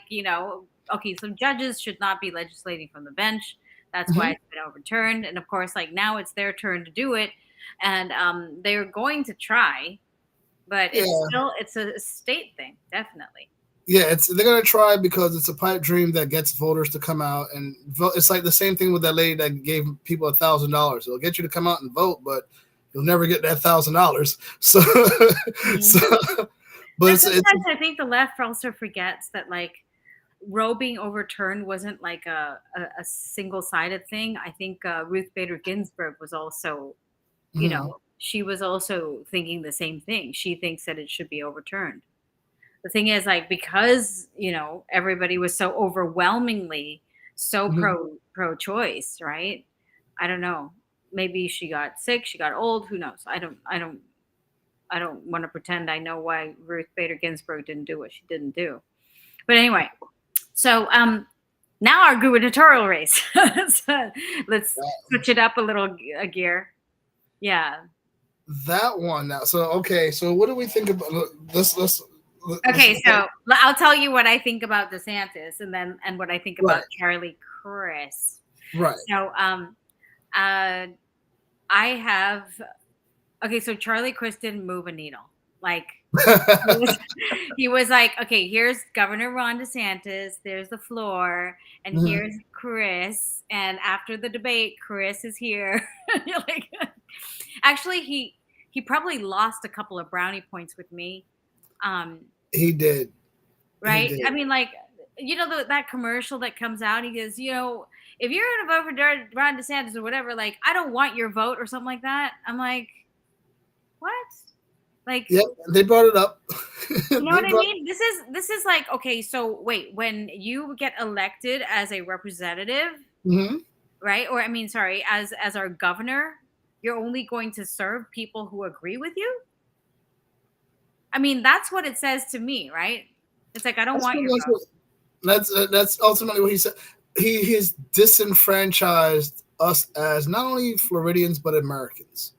okay, so judges should not be legislating from the bench. That's why Mhm. it's been overturned. And of course, like now it's their turn to do it. And they're going to try, but Yeah, it's a state thing, definitely. yeah. They're gonna try because it's a pipe dream that gets voters to come out and vote. It's like the same thing with that lady that gave people $1,000. It'll get you to come out and vote, but you'll never get that $1,000. So, so, Mhm. but And it's sometimes I think the left also forgets that like Roe being overturned wasn't like a single sided thing. I think Ruth Bader Ginsburg was also, mhm. she was also thinking the same thing. She thinks that it should be overturned. The thing is, like, because everybody was so overwhelmingly so Mhm. pro choice, right? I don't know. Maybe she got sick, she got old. Who knows? I don't want to pretend I know why Ruth Bader Ginsburg didn't do what she didn't do. But anyway, so now our gubernatorial race. So let's switch it up a little gear. Yeah. That one now. So okay, so what do we think about let's Okay, so I'll tell you what I think about DeSantis, and what I think right, about Charlie Chris. right. So uh, I have okay. So Charlie Chris didn't move a needle. Like he was, he was like, okay, here's Governor Ron DeSantis, there's the floor, and Mhm. here's Chris. And after the debate, Chris is here. You're like, actually, he probably lost a couple of brownie points with me. Um, He did. He right? I did. mean, like, that commercial that comes out, he goes, if you're gonna vote for Ron DeSantis or whatever, like, I don't want your vote or something like that. I'm like, Like, Yeah, they brought it up. you know They what I brought. mean? This is like, okay, so wait, when you get elected as a representative, Mhm. right? Or I mean, sorry, as our governor, you're only going to serve people who agree with you? I mean, that's what it says to me, right? It's like I don't That's want pretty your much vote. what, that's ultimately what he said. He has disenfranchised us as not only Floridians but Americans.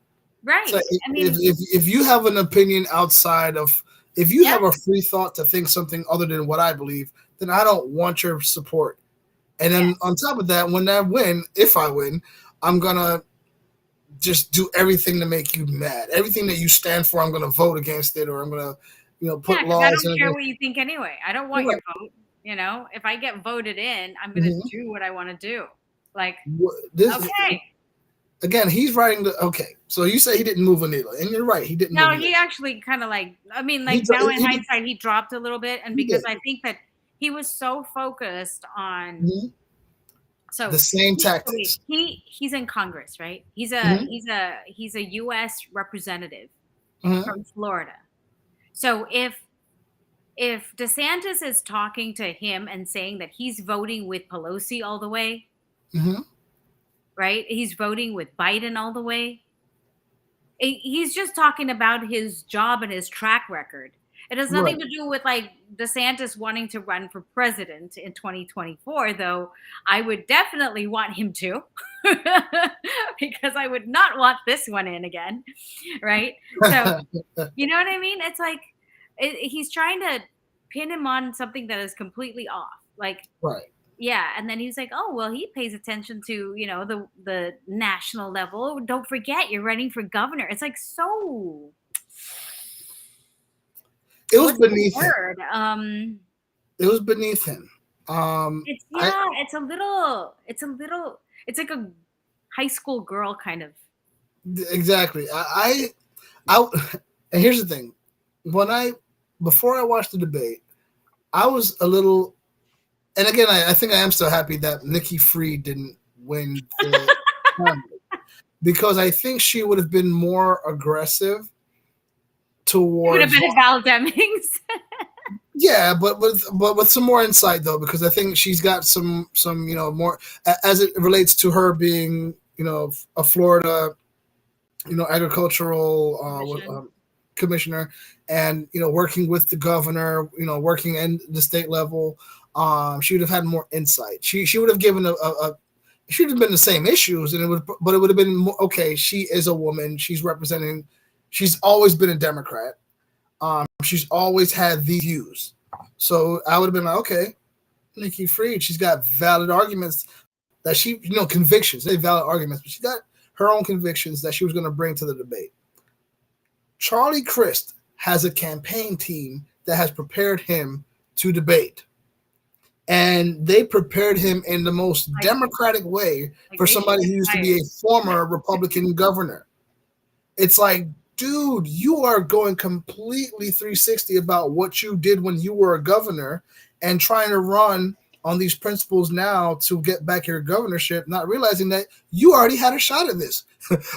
So Right. I mean, if you have an opinion outside of, if you yeah, have a free thought to think something other than what I believe, then I don't want your support. And yeah. then on top of that, when I win, if I win, I'm gonna just do everything to make you mad. Everything that you stand for, I'm gonna vote against it, or I'm gonna, Yeah, put because I laws don't in care against. what you think anyway. I don't want You're your right. vote. If I get voted in, I'm gonna Mhm. do what I want to do. Like, This okay. again, he's writing the okay. So you say he didn't move a needle, and you're right, he didn't move No, a he needle. actually kind of like, I mean, He like now in he did. hindsight, he dropped a little bit, and He because did. I think that he was so focused on, Mhm. so The same wait, tactics. he's in Congress, right? Hmm. He's a U.S. representative Hmm. from Florida. So if DeSantis is talking to him and saying that he's voting with Pelosi all the way, Hmm. right? He's voting with Biden all the way. He's just talking about his job and his track record. It has Right. nothing to do with like DeSantis wanting to run for president in 2024, though I would definitely want him to because I would not want this one in again, right? So, you know what I mean? It's like he's trying to pin him on something that is completely off. Like, Right. yeah, and then he was like, "Oh, well, he pays attention to, the national level. Don't forget you're running for governor." It's like, so It was what's the beneath him. word? It was beneath him. It's, I yeah, it's like a high school girl kind of. exactly. And here's the thing. When I Before I watched the debate, I was a little, and again, I think I am still happy that Nikki Fried didn't win the primary, because I think she would have been more aggressive It would have towards. been a Val Demings. Yeah, but with some more insight though, because I think she's got some more as it relates to her being a Florida agricultural Commission. commissioner, and working with the governor, working in the state level. She would have had more insight. She would have given a she would have been the same issues, and it would have been more, okay. She is a woman. She's representing. She's always been a Democrat. She's always had these views. So I would have been like, okay, Nikki Fried, she's got valid arguments that convictions. They valid arguments, but she got her own convictions that she was going to bring to the debate. Charlie Crist has a campaign team that has prepared him to debate. And they prepared him in the most Like, democratic way like for they should somebody get who used to be fired. a former Republican governor. It's like, dude, you are going completely 360 about what you did when you were a governor and trying to run on these principles now to get back your governorship, not realizing that you already had a shot at this.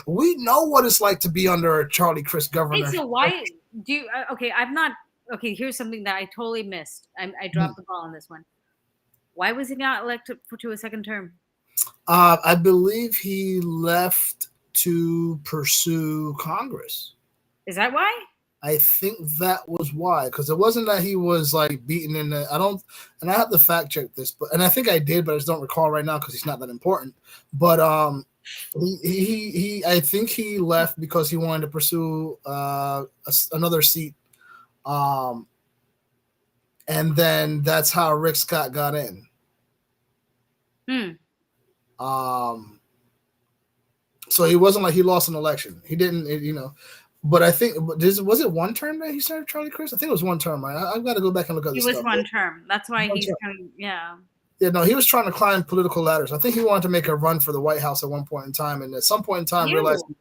We know what it's like to be under a Charlie Crist Hey, governor. so why do you, okay, I've not, okay, here's something that I totally missed. I dropped the ball on this one. Why was he not elected to a second term? I believe he left to pursue Congress. Is that why? I think that was why, because it wasn't that he was like beaten in the. I don't, and I have to fact check this, and I think I did, but I just don't recall right now because he's not that important. But I think he left because he wanted to pursue another seat, um, and then that's how Rick Scott got in. Hmm. Um, so he wasn't like he lost an election. He didn't. But I think, was it one term that he started Charlie Crist? I think it was one term, right? I've got to go back and look at He this was stuff. one term. That's why One he's term. kind of, yeah. Yeah, no, he was trying to climb political ladders. I think he wanted to make a run for the White House at one point in time, and at some point in time realized, You.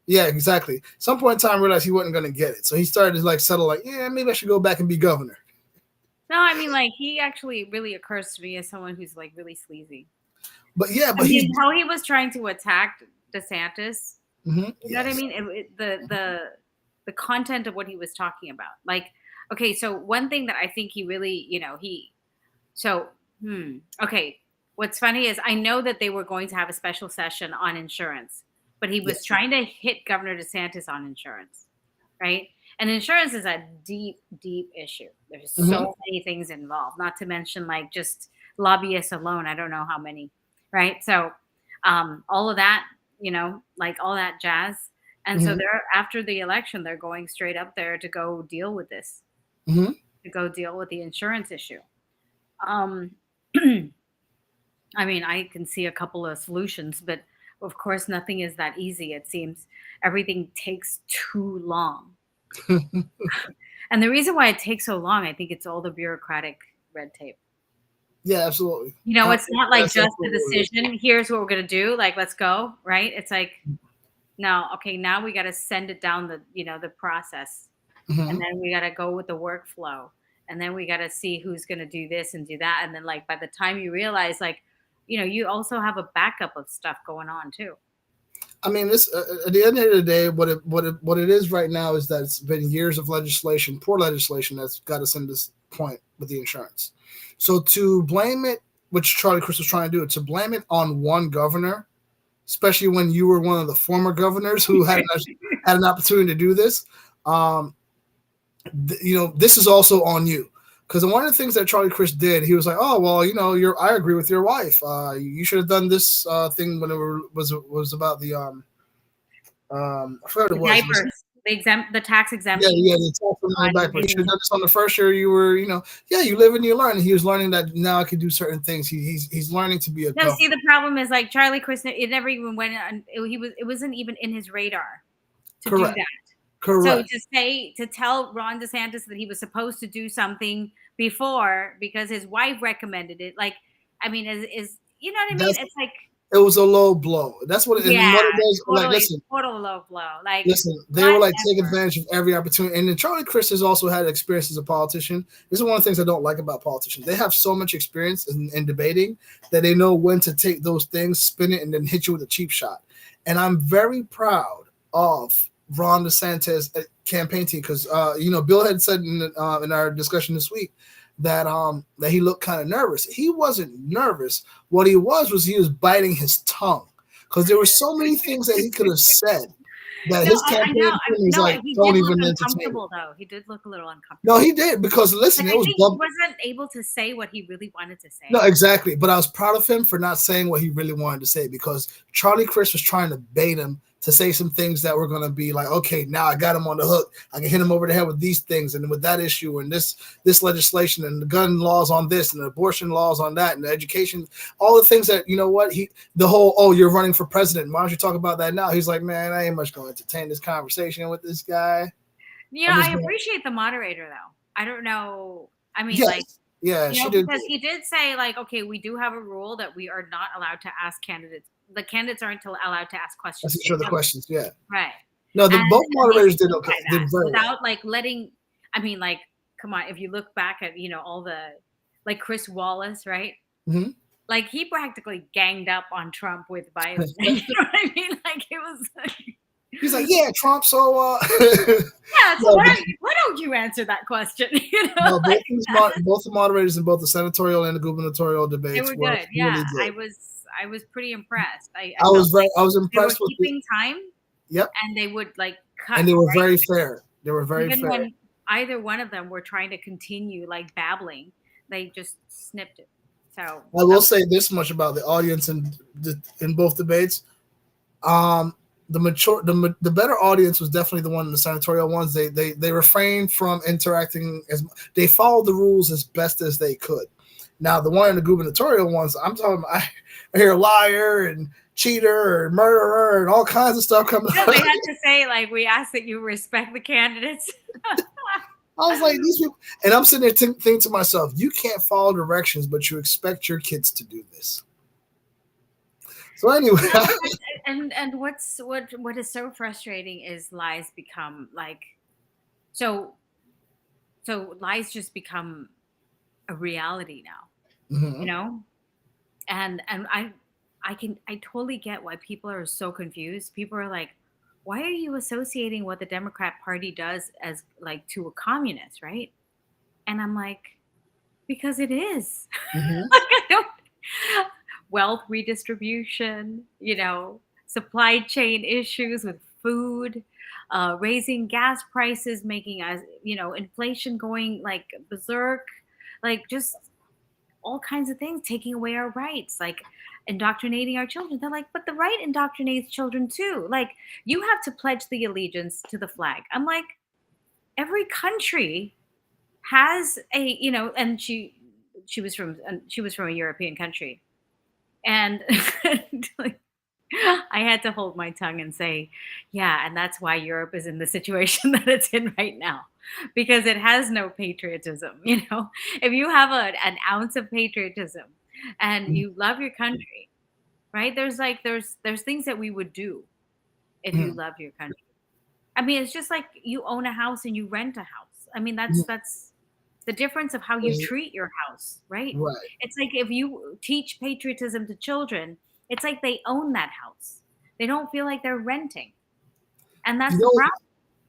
yeah, exactly. Some point in time realized he wasn't going to get it, so he started to like settle, like, yeah, maybe I should go back and be governor. No, I mean, like, he actually really occurs to me as someone who's like really sleazy. But yeah, I but he's mean, how he was trying to attack DeSantis. You know what I yes, mean? The the content of what he was talking about. Like, okay, so one thing that I think he really, so, okay. What's funny is I know that they were going to have a special session on insurance, but he was Yes. trying to hit Governor DeSantis on insurance, right? And insurance is a deep, deep issue. There's Hmm. so many things involved, not to mention like just lobbyists alone. I don't know how many, right? So, all of that, like all that jazz. And so Hmm. they're after the election, they're going straight up there to go deal with this, Hmm. to go deal with the insurance issue. Um, I mean, I can see a couple of solutions, but of course, nothing is that easy. It seems everything takes too long. And the reason why it takes so long, I think it's all the bureaucratic red tape. Yeah, absolutely. It's not like That's just the absolutely what it is. decision. Here's what we're going to do. Like, let's go. Right. It's like, no, okay, now we got to send it down the process. And Hmm. then we got to go with the workflow. And then we got to see who's going to do this and do that. And then, like, by the time you realize, like, you also have a backup of stuff going on too. I mean, this at the end of the day, what it is right now is that it's been years of legislation, poor legislation, that's got us in this point with the insurance. So to blame it, which Charlie Crist was trying to do, to blame it on one governor, especially when you were one of the former governors who had an opportunity to do this, um, this is also on you. Because one of the things that Charlie Crist did, he was like, "Oh well, I agree with your wife. You should have done this thing when was about the I forgot what The it was. diapers, the tax Yeah, exemption yeah, the tax on on the diaper. You should have women. done this on the first year. You were, yeah, you live and you learn. And he was learning that now I can do certain things. He's learning to be a No, see, governor. the problem is like Charlie Kristen. It never even went on. It wasn't even in his radar to do Correct. that. So Correct. to tell Ron DeSantis that he was supposed to do something before because his wife recommended it, like, I mean, is you know what I mean? That's It's like, it was a low blow. That's what and yeah, what it was. Like, totally, listen, total low blow. Like, listen, they were like taking whatever. advantage of every opportunity. And then Charlie Crist has also had experience as a politician. This is one of the things I don't like about politicians. They have so much experience in debating that they know when to take those things, spin it, and then hit you with a cheap shot. And I'm very proud of Ron DeSantis campaign team because Bill had said in our discussion this week that he looked kind of nervous. He wasn't nervous. What he was biting his tongue because there were so many things that he could have said that No, his I know. campaign team was No, like, he don't did look even entertain it. uncomfortable though. He did look a little No, uncomfortable. he did because listen, Like, it I was think he wasn't able to say what he really wanted to no, say. exactly. But I was proud of him for not saying what he really wanted to say because Charlie Crist was trying to bait him to say some things that were going to be like, okay, now I got him on the hook. I can hit him over the head with these things and with that issue and this legislation and the gun laws on this and the abortion laws on that and the education, all the things that the whole you're running for president. Why don't you talk about that now? He's like, man, I ain't much going to entertain this conversation with this guy. I'm I just going. appreciate the moderator though. I don't know. I mean, like, Yes, yeah, she did. because he did say, like, okay, we do have a rule that we are not allowed to ask candidates. The candidates aren't allowed to ask That's questions each to other him. questions. Yeah. Right. No, the And, both and they moderators did stood okay. by Did that very well. without like letting, I mean, like, come on, if you look back at, all the, like Chris Wallace, right? Mhm. Like, he practically ganged up on Trump with Biden. You know what I mean? Like, it was like, He's like, yeah, Trump. So, yeah, so no, why don't you answer that question? no, Like, both the moderators in both the senatorial and the gubernatorial they debates were were good. Yeah, really good. I was pretty impressed. I felt I was they were impressed with the keeping time yep, and they would like cut and they were right very fair. They were very even fair. when either one of them were trying to continue like babbling, they just snipped it. So I will say this much about the audience in both debates. Um, the better audience was definitely the one in the senatorial ones. They refrained from interacting they followed the rules as best as they could. Now the one in the gubernatorial ones, I'm talking about, I hear liar and cheater and murderer and all kinds of stuff coming no, out. they had to say like, we ask that you respect the candidates. I was like, these people, and I'm sitting there thinking to myself, you can't follow directions, but you expect your kids to do this. So anyway, And what is so frustrating is lies become like, so lies just become a reality now, you mhm. know? And I totally get why people are so confused. People are like, why are you associating what the Democrat Party does as like to a communist, right? And I'm like, because it is. Hmm. Like, I don't, wealth redistribution, supply chain issues with food, raising gas prices, making us, inflation going like berserk, like just all kinds of things, taking away our rights, like indoctrinating our children. They're like, but the right indoctrinates children too. Like, you have to pledge the allegiance to the flag. I'm like, every country has a, and she was from a European country, and like, I had to hold my tongue and say, yeah, and that's why Europe is in the situation that it's in right now, because it has no patriotism. If you have an ounce of patriotism and you love your country, right? There's things that we would do if you Hmm. love your country. I mean, it's just like you own a house and you rent a house. I mean, that's the difference of how you treat your house, right? Right. It's like if you teach patriotism to children, it's like they own that house. They don't feel like they're renting. And You that's the know, problem.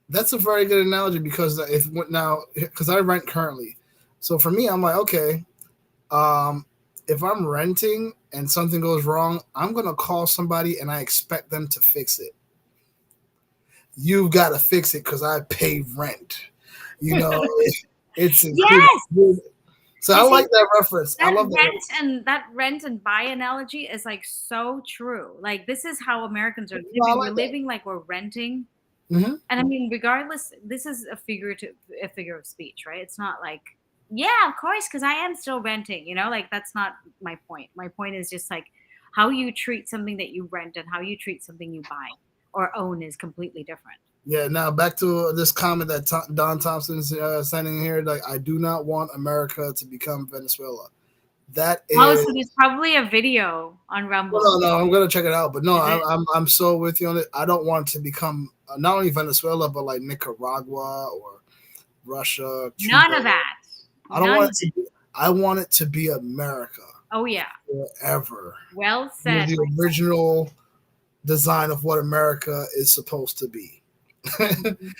that's a very good analogy because if now because I rent currently, so for me, I'm like, okay, um, if I'm renting and something goes wrong, I'm gonna call somebody and I expect them to fix it. You've got to fix it because I pay rent. You know, it's included. Yes. So I You see, like that reference. I that love that. rent and buy analogy is like so true. Like, this is how Americans are No, I living. We're like that. living like we're renting. Hmm. And I mean, regardless, this is a figure of speech, right? It's not like, yeah, of course, because I am still renting, like that's not my point. My point is just like how you treat something that you rent and how you treat something you buy or own is completely different. Yeah. Now back to this comment that Don Thompson's sending here. Like, I do not want America to become Venezuela. That Oh, is so there's probably a video on no, Rumble. no. I'm gonna check it out. But no, Is it? I'm so with you on it. I don't want to become not only Venezuela but like Nicaragua or Russia, None Cuba. of that. I don't None want of it to it. be. I want it to be America Oh yeah. forever. Well said, The my original design of what America is supposed to be. friend. Mhm.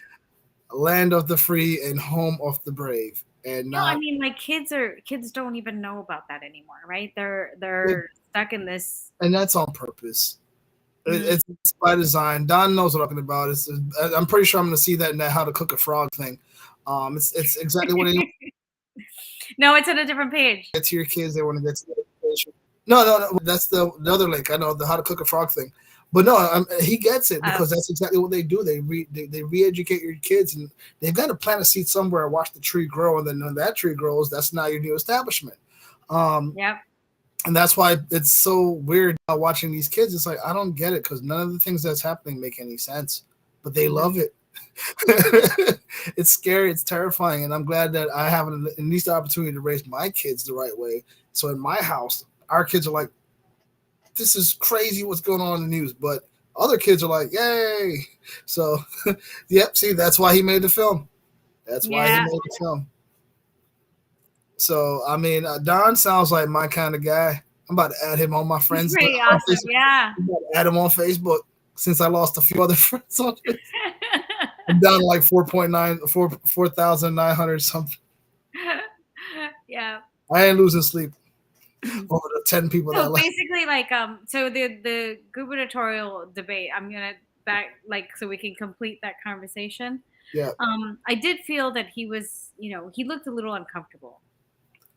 Land of the free and home of the brave, and No, I not mean, like, kids don't even know about that anymore, right? They're stuck in this. and that's on purpose. Mm. It's by design. Don knows what I'm talking about. I'm pretty sure I'm going to see that in that how to cook a frog thing. It's exactly what they No, it's on a different page. get to your kids. They want to get to the education. No, no, no. That's the other link. I know the how to cook a frog thing. But no, he gets it Oh, because that's exactly what they do. They re-educate your kids, and they've got to plant a seed somewhere and watch the tree grow. And then when that tree grows, that's now your new establishment. Um, yep. and that's why it's so weird watching these kids. It's like I don't get it because none of the things that's happening make any sense, but they Mhm. love it. It's scary, it's terrifying, and I'm glad that I have at least the opportunity to raise my kids the right way. So in my house, our kids are like, "This is crazy, what's going on in the news?" But other kids are like, "Yay!" So, yep. See, that's why he made the film. That's why he Yeah. made the film. So I mean, Don sounds like my kind of guy. I'm about to add him on my It's friends. pretty awesome. Yeah. I'm about to add him on Facebook since I lost a few other friends on it. I'm down to like 4,900 something. Yeah. I ain't losing sleep over the 10 people that So like. basically, like, so the gubernatorial debate, I'm gonna back, like, so we can complete that conversation. Yeah, I did feel that he was, he looked a little uncomfortable,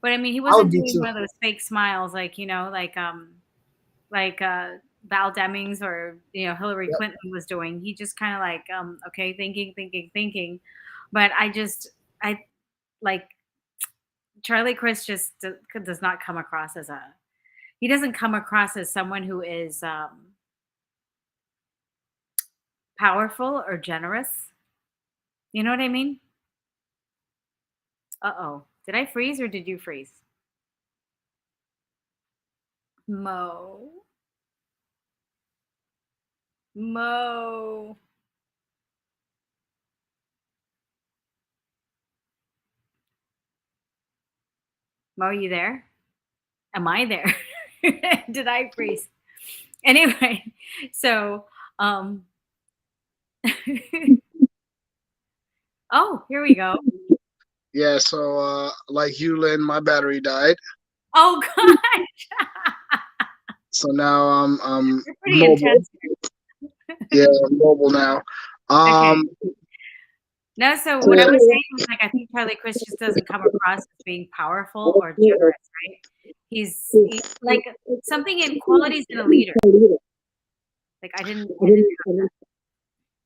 but I mean, he I would wasn't be doing too. one of those fake smiles, like, like Val Demings or Hillary Yep. Clinton was doing. He just kind of like, okay, thinking, thinking, thinking. But I like Charlie Chris just does not come across as a. He doesn't come across as someone who is powerful or generous. You know what I mean? Uh oh. Did I freeze or did you freeze? Mo. Mo. Mo, are you there? Am I there? Did I freeze? Anyway, so um Oh, here we go. Yeah, so like you, Lynn, my battery died. Oh gosh, So now I'm you're pretty mobile. intense. Yeah, I'm mobile now. Okay. Um, No, so what I to- was saying was like I think Charlie Chris just doesn't come across as being powerful or generous, right? He like something in qualities in a leader. Like I didn't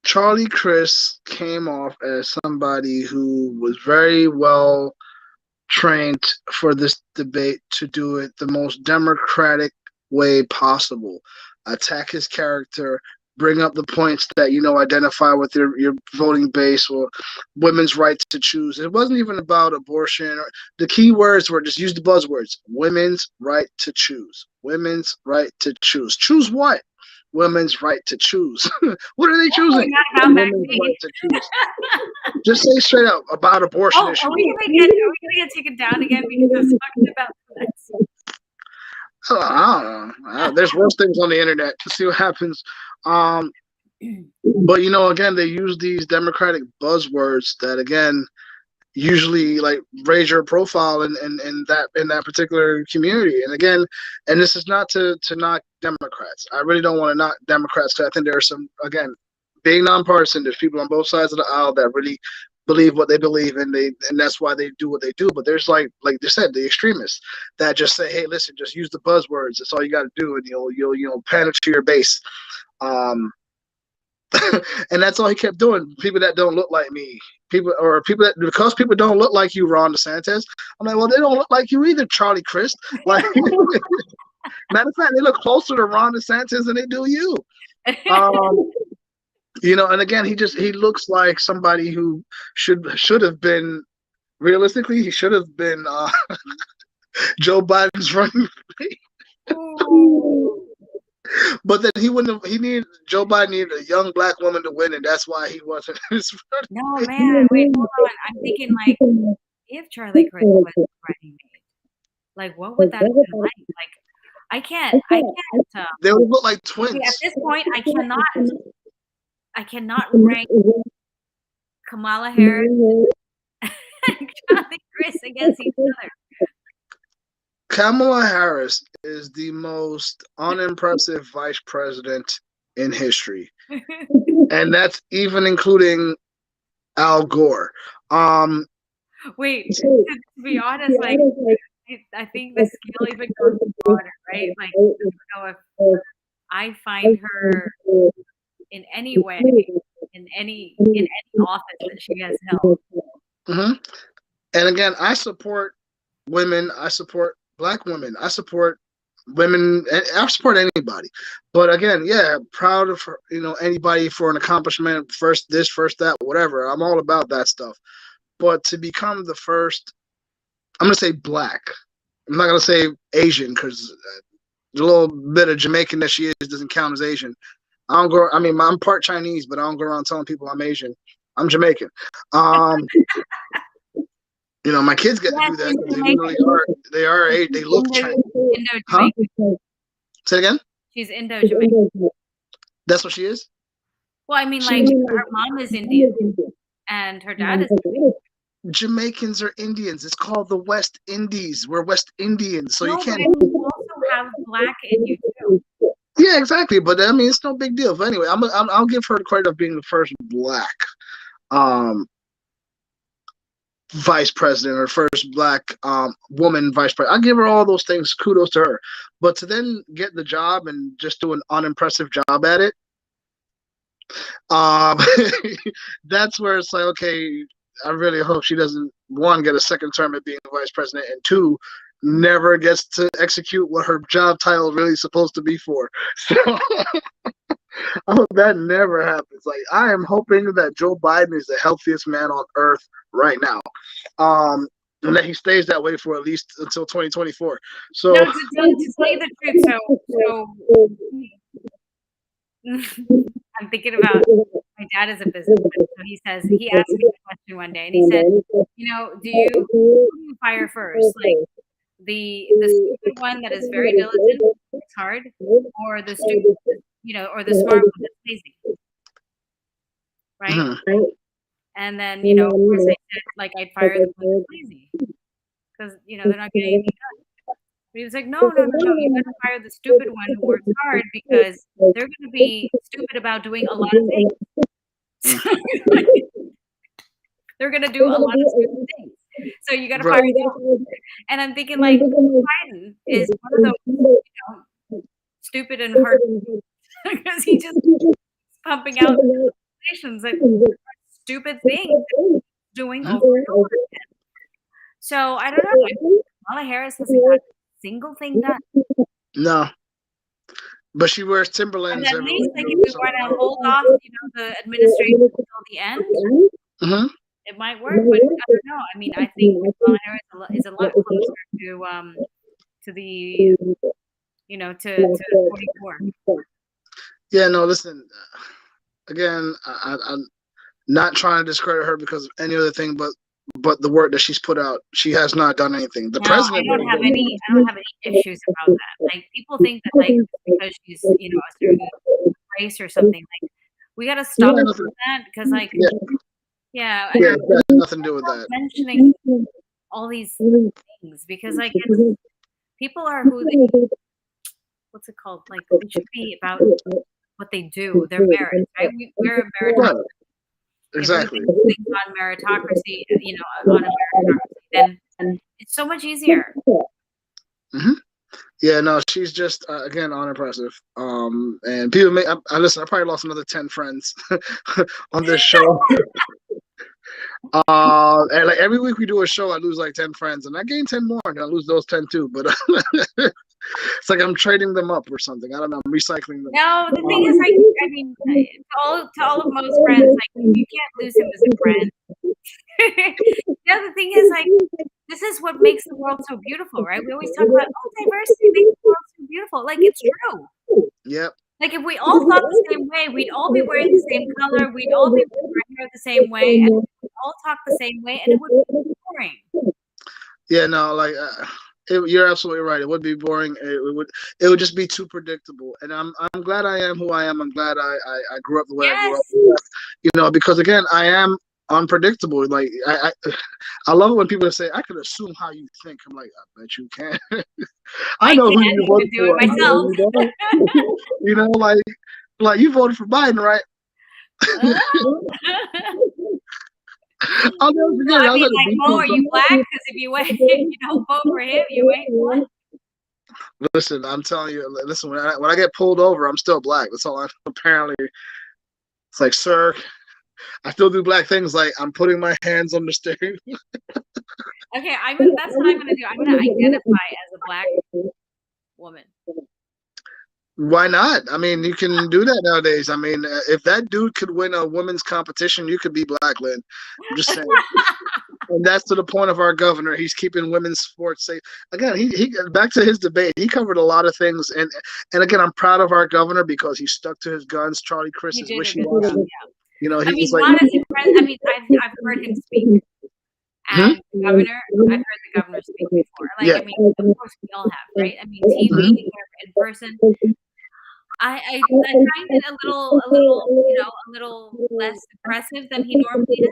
Charlie Chris came off as somebody who was very well trained for this debate to do it the most democratic way possible. Attack his character, bring up the points that identify with your voting base or women's right to choose. It wasn't even about abortion. The key words were just use the buzzwords: women's right to choose. Women's right to choose. Choose what? Women's right to choose. What are they choosing? not about Women's vaccine. right to choose. Just say straight up about abortion Oh, issues. are we gonna get taken down again because I was talking about vaccine? I don't know. There's worse things on the internet. To see what happens. But again, they use these democratic buzzwords that again usually like raise your profile in that particular community. And again, and this is not to knock Democrats. I really don't want to knock Democrats because I think there are some, again, being nonpartisan, there's people on both sides of the aisle that really believe what they believe and that's why they do what they do. But there's like they said, the extremists that just say, hey, listen, just use the buzzwords. That's all you got to do, and you'll pander to your base. And that's all he kept doing. People that don't look like me, people that because people don't look like you, Ron DeSantis. I'm like, well, they don't look like you either, Charlie Crist. Like, matter of fact, they look closer to Ron DeSantis than they do you. And again, he looks like somebody who should have been, realistically, he should have been Joe Biden's running mate. But then he wouldn't have. Joe Biden needed a young black woman to win, and that's why he wasn't. No, man, wait, hold on. I'm thinking like if Charlie Chris was running mate, like what would that have been like? Like I can't. They would look like At twins. this point, I cannot rank Kamala Harris and Charlie Chris against each other. Kamala Harris is the most unimpressive vice president in history. And that's even including Al Gore. Wait, to be honest, like I think the scale even goes broader, right? Like I don't know if I find her in any way, in any office that she has held. Mm-hmm. And again, I support women. I support black women. I support women. I support anybody. But again, yeah, proud of anybody for an accomplishment. First this, first that, whatever. I'm all about that stuff. But to become the first, I'm gonna say black. I'm not gonna say Asian because the little bit of Jamaican that she is doesn't count as Asian. I'm part Chinese, but I don't go around telling people I'm Asian. I'm Jamaican. My kids get to do that because they literally are. They are. They look Chinese. Huh? Say it again. She's Indo-Jamaican. That's what she is. Well, I mean, like her mom is Indian and her dad is Jamaican. Jamaicans are Indians. It's called the West Indies. We're West Indians, so you can't. You also have black in you too. Yeah, exactly. But I mean, it's no big deal. But anyway, I'll give her the credit of being the first black vice president or first black woman vice president. I'll give her all those things. Kudos to her. But to then get the job and just do an unimpressive job at it, that's where it's like, okay, I really hope she doesn't, one, get a second term at being vice president, and two, never gets to execute what her job title is really supposed to be for. So I hope that never happens. Like, I am hoping that Joe Biden is the healthiest man on earth right now. And that he stays that way for at least until 2024. So no, to tell you the truth, so I'm thinking about my dad is a businessman. So he asked me a question one day and he said, do you fire first? Like the stupid one that is very diligent, it's hard, or the stupid, or the smart one that's lazy. right? Mhm. And then, you know, of course, I said, like, I'd fire the one that's lazy because, you know, they're not getting anything done. But he was like, no, no, no, no. You got to fire the stupid one who works hard because they're going to be stupid about doing a lot of things. They're going to do a lot of stupid things. So you got to fire them. And I'm thinking, like, Biden is one of those, you know, stupid and hard because he just pumping out regulations that stupid things that doing over and over again. So I don't know. I mean, Kamala Harris hasn't got a single thing done. No. But she wears And Timberlands at every least, week. like, if we want to hold off, you know, the administration until the end, Mhm. it might work. But I don't know. I mean, I think Kamala Harris is a lot closer to the, you know, to 44. Yeah, no, listen. Again, I'm not trying to discredit her because of any other thing, but the work that she's put out, she has not done anything. The No, president. I don't have any issues about that. Like, people think that, like, because she's, you know, a certain race or something, like, we got to stop doing that because, like, yeah, and Yeah, that has nothing to do with stop that. mentioning all these things because, like, it's, people are who they, what's it called? Like, they should be about what they do, their merit, right? We're a meritocracy. Right. If Exactly. we base things on meritocracy, you know, on a meritocracy, then it's so much easier. Hmm. Yeah, no, she's just again unimpressive. And people may I listen. I probably lost another 10 friends on this show. And like every week we do a show, I lose like 10 friends, and I gain 10 more, and I lose those 10 too. But it's like I'm trading them up or something. I don't know. I'm recycling them. No, the thing is, like, I mean, to all of Mo's friends, like, you can't lose him as a friend. The other thing is, like, this is what makes the world so beautiful, right? We always talk about, oh, diversity makes the world so beautiful. Like, it's true. Yep. Like, if we all thought the same way, we'd all be wearing the same color, we'd all be wearing our hair the same way, and we'd all talk the same way, and it would be boring. Yeah, no, like you're absolutely right. It would be boring. It would just be too predictable. And I'm glad I am who I am. I'm glad I grew up the way I grew up. You know, because again, I am unpredictable. Like I love it when people say, I can assume how you think. I'm like, I bet you can. I know who you voted do it myself. You know, like you voted for Biden, right? I'll never forget. I mean, like, Mo, are you black? Because if you don't vote for him, you ain't one. Listen, I'm telling you. Listen, when I get pulled over, I'm still black. That's all. Apparently, it's like, sir, I still do black things. Like I'm putting my hands on the steering. Okay, that's what I'm gonna do. I'm gonna identify as a black woman. Why not? I mean, you can do that nowadays. I mean, if that dude could win a women's competition, you could be black, Lynn. I'm just saying. And that's to the point of our governor. He's keeping women's sports safe. Again, he back to his debate. He covered a lot of things, and again, I'm proud of our governor because he stuck to his guns. Charlie Crist is wishy-washy. Yeah. You know, I mean, like, I mean, I've heard him speak. And governor, I've heard the governor speak before. Like, I mean, of course we all have, right? I mean, TV, in person. I find it a little, you know, a little less aggressive than he normally is.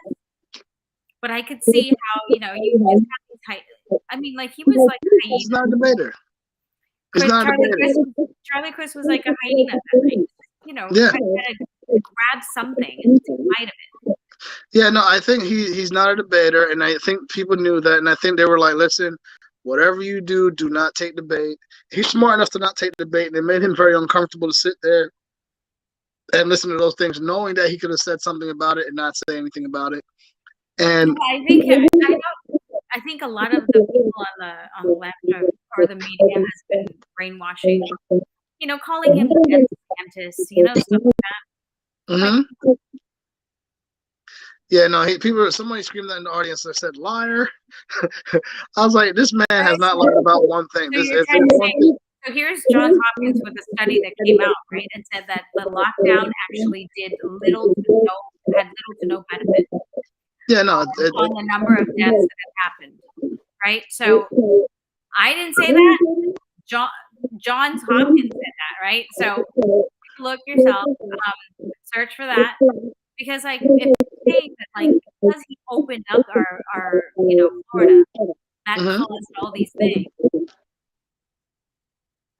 But I could see how, you know, you just have these I mean, like, he was like a hyena. He's not a debater. Charlie Crist was like a hyena that night. You know, kind of grab something and bite of it. Yeah, no, I think he's not a debater, and I think people knew that, and I think they were like, listen, whatever you do, do not take the bait. He's smart enough to not take the bait, and it made him very uncomfortable to sit there and listen to those things, knowing that he could have said something about it and not say anything about it. And I think a lot of the people on the left or the media has been brainwashing, you know, calling him the DeSantis, you know, stuff like that. Mm-hmm. Yeah, no, somebody screamed that in the audience that said liar. I was like, this man has not lied about one thing. So here's Johns Hopkins with a study that came out, right, and said that the lockdown actually had little to no benefit. Yeah, no, on the number of deaths that had happened, right? So I didn't say that. Johns Hopkins said that, right? So look yourself, search for that. Because like if you're saying that like because he opened up our Florida, that Mhm. caused all these things.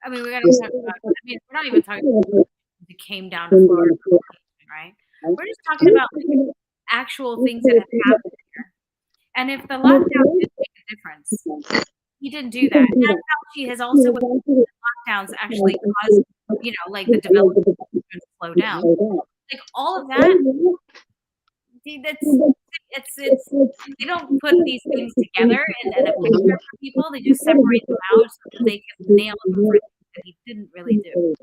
I mean, we gotta talk about. I mean, we're not even talking about it came down to Florida, right? We're just talking about like actual things that have happened here. And if the lockdown did make a difference, he didn't do that. And Fauci has also lockdowns actually caused, like the development to slow down. Like all of that, that's it's they don't put these things together in a picture for people. They just separate them out so that they can nail him for things that he didn't really do.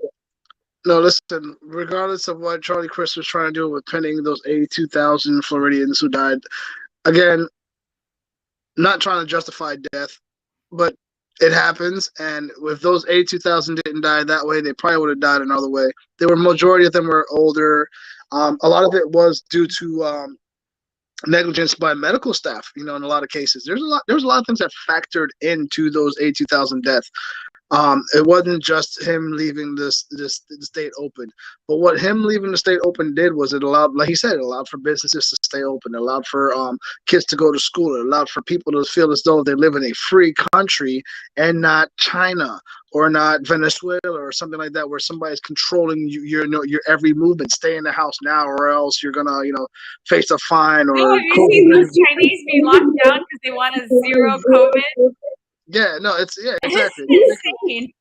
No, listen. Regardless of what Charlie Crist was trying to do with pinning those 82,000 Floridians who died, again, not trying to justify death, but it happens. And if those 82,000 didn't die that way, they probably would have died another way. They were majority of them were older. A lot of it was due to negligence by medical staff. In a lot of cases, there's a lot of things that factored into those 82,000 deaths. It wasn't just him leaving the state open, but what him leaving the state open did was it allowed, like he said, it allowed for businesses to stay open, it allowed for kids to go to school, it allowed for people to feel as though they live in a free country and not China or not Venezuela or something like that, where somebody's controlling your every movement. Stay in the house now, or else you're gonna face a fine or. Oh, have you seen those Chinese be locked down because they want to zero COVID? Yeah, no, exactly. It's insane.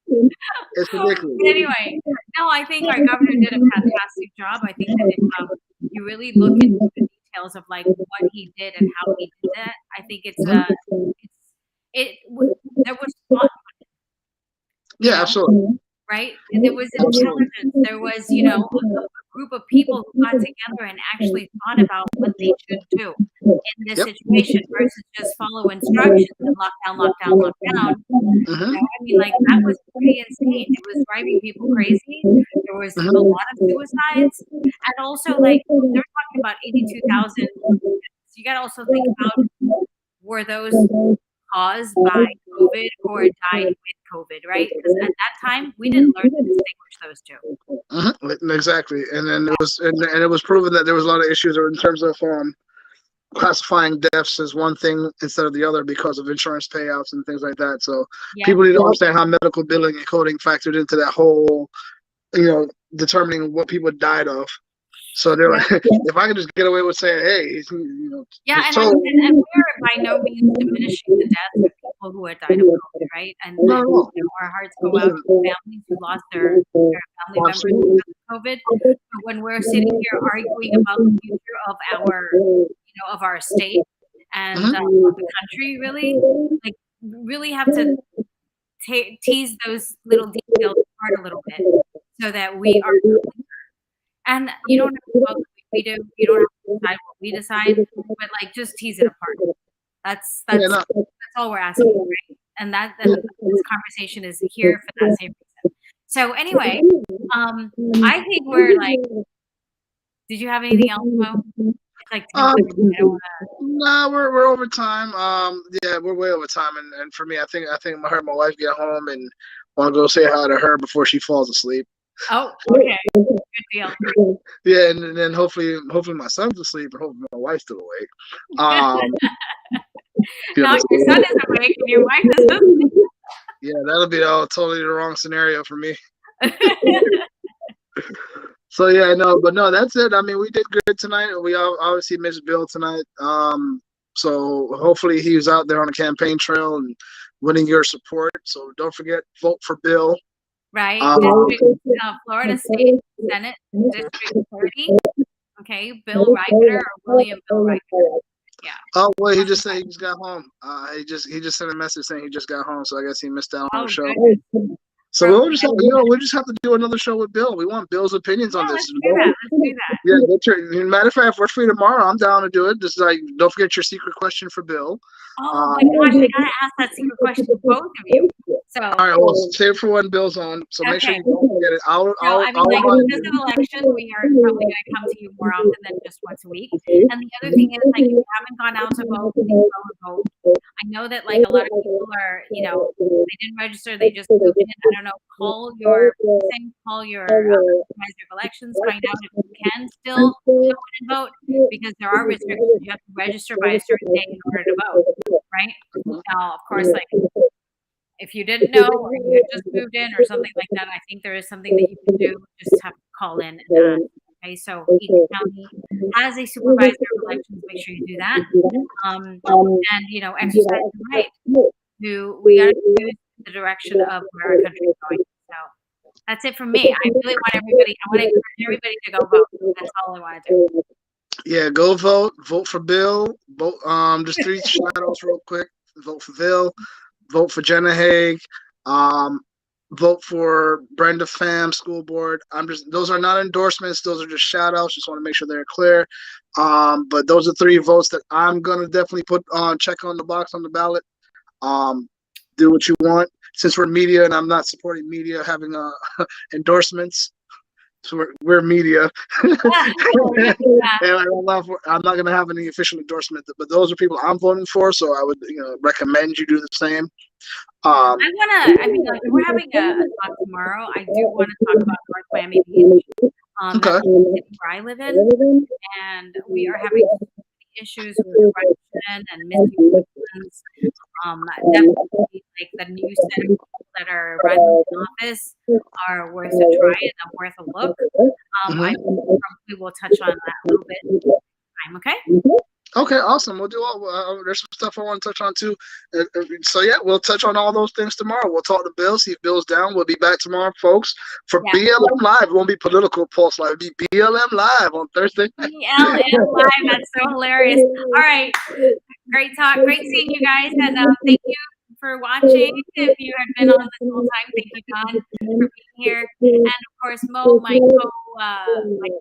It's ridiculous. But anyway, no, I think our governor did a fantastic job. I think that if you really look into the details of like what he did and how he did that, I think there was thought, Yeah, absolutely. right? There was intelligence. There was, a group of people who got together and actually thought about what they should do in this situation versus just follow instructions and lockdown. Mhm. I mean, like that was pretty insane. It was driving people crazy. There was a lot of suicides, and also like they're talking about 82,000. So you got to also think about were those caused by COVID or died with COVID, right? Because at that time we didn't learn to distinguish those two. Mhm. Exactly, and then it was proven that there was a lot of issues in terms of classifying deaths as one thing instead of the other because of insurance payouts and things like that. So people need to understand how medical billing and coding factored into that whole, determining what people died of. So they're if I could just get away with saying, hey, and we're by no means diminishing the deaths of people who had died of COVID, right? And our hearts go out to families who lost their family members because of COVID. But when we're sitting here arguing about the future of our state and of the country, really have to tease those little details apart a little bit so that we are clear. And you don't have to vote like we do. You don't have to decide what we decide, but like just tease it apart. That's all we're asking for, right? And this conversation is here for that same reason. So anyway, I think we're like. Did you have anything else, Mo? It's like 10 seconds. No, we're over time. We're way over time, and for me, I think I heard my wife get home and want to go say hi to her before she falls asleep. Oh, okay. Good deal. Yeah, and then hopefully my son's asleep, and hopefully my wife's still awake. Now your son is awake and your wife is asleep. Yeah, that'll be totally the wrong scenario for me. So no, that's it. I mean, we did good tonight. We obviously missed Bill tonight. So hopefully he was out there on the campaign trail and winning your support. So don't forget, vote for Bill. Right, Florida State Senate District 30. Okay, Bill Reichert or William Bill Reichert. Yeah. Oh well, he just said he just got home. He just sent a message saying he just got home, so I guess he missed out on the show. Goodness. So we'll just have to do another show with Bill. We want Bill's opinions on this. Let's do that. Yeah, matter of fact, if we're free tomorrow, I'm down to do it. Just don't forget your secret question for Bill. Oh my gosh, I gotta ask that secret question to both of you. So all right, well, save it for when Bill's on. So make sure you don't forget it. Because of election, we are probably going to come to you more often than just once a week. And the other thing is, like, if you haven't gone out to vote, please go and vote. I know that like a lot of people are, they didn't register, they just moved in. I don't know. Call your supervisor of elections, find out if you can still go in and vote because there are restrictions. You have to register by a certain date in order to vote, right? Now, of course, like if you didn't know or you had just moved in or something like that, I think there is something that you can do. Just have to call in and ask. Okay, so each county has a supervisor of elections. Make sure you do that. And exercise the right we got to choose the direction of where our country is going. So that's it from me. I really want everybody. I want to encourage everybody to go vote. That's all I want to do. Yeah, go vote. Vote for Bill. Vote. Just 3 shout outs real quick. Vote for Bill. Vote for Jenna Haig. Vote for Brenda Pham School Board. Those are not endorsements. Those are just shout outs. Just want to make sure they're clear. But those are 3 votes that I'm gonna definitely put on. Check on the box on the ballot. Do what you want. Since we're media and I'm not supporting media having endorsements, so we're media. And I'm not gonna have any official endorsement. But those are people I'm voting for. So I would recommend you do the same. We're having a talk tomorrow. I do want to talk about North Miami Beach, Okay. where I live in, and we are having issues with corruption and misuse. Definitely, like the new set of people that are running the office are worth a try and worth a look. I probably will touch on that a little bit. Okay. Okay, awesome. We'll do all. There's some stuff I want to touch on too. So yeah, we'll touch on all those things tomorrow. We'll talk to Bill, see if Bill's down. We'll be back tomorrow, folks, for BLM Live. It won't be Political Pulse Live. It'll be BLM Live on Thursday. BLM Live. That's so hilarious. All right, great talk. Great seeing you guys, and thank you for watching. If you had been on this whole time, thank you, Don, for being here, and of course, Mo, my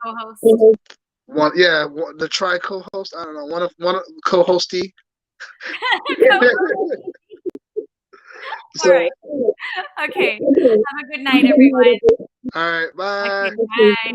co-host. The tri co-host. I don't know, one of co-hostee. All right. Okay. Have a good night, everyone. All right. Bye. Okay, bye.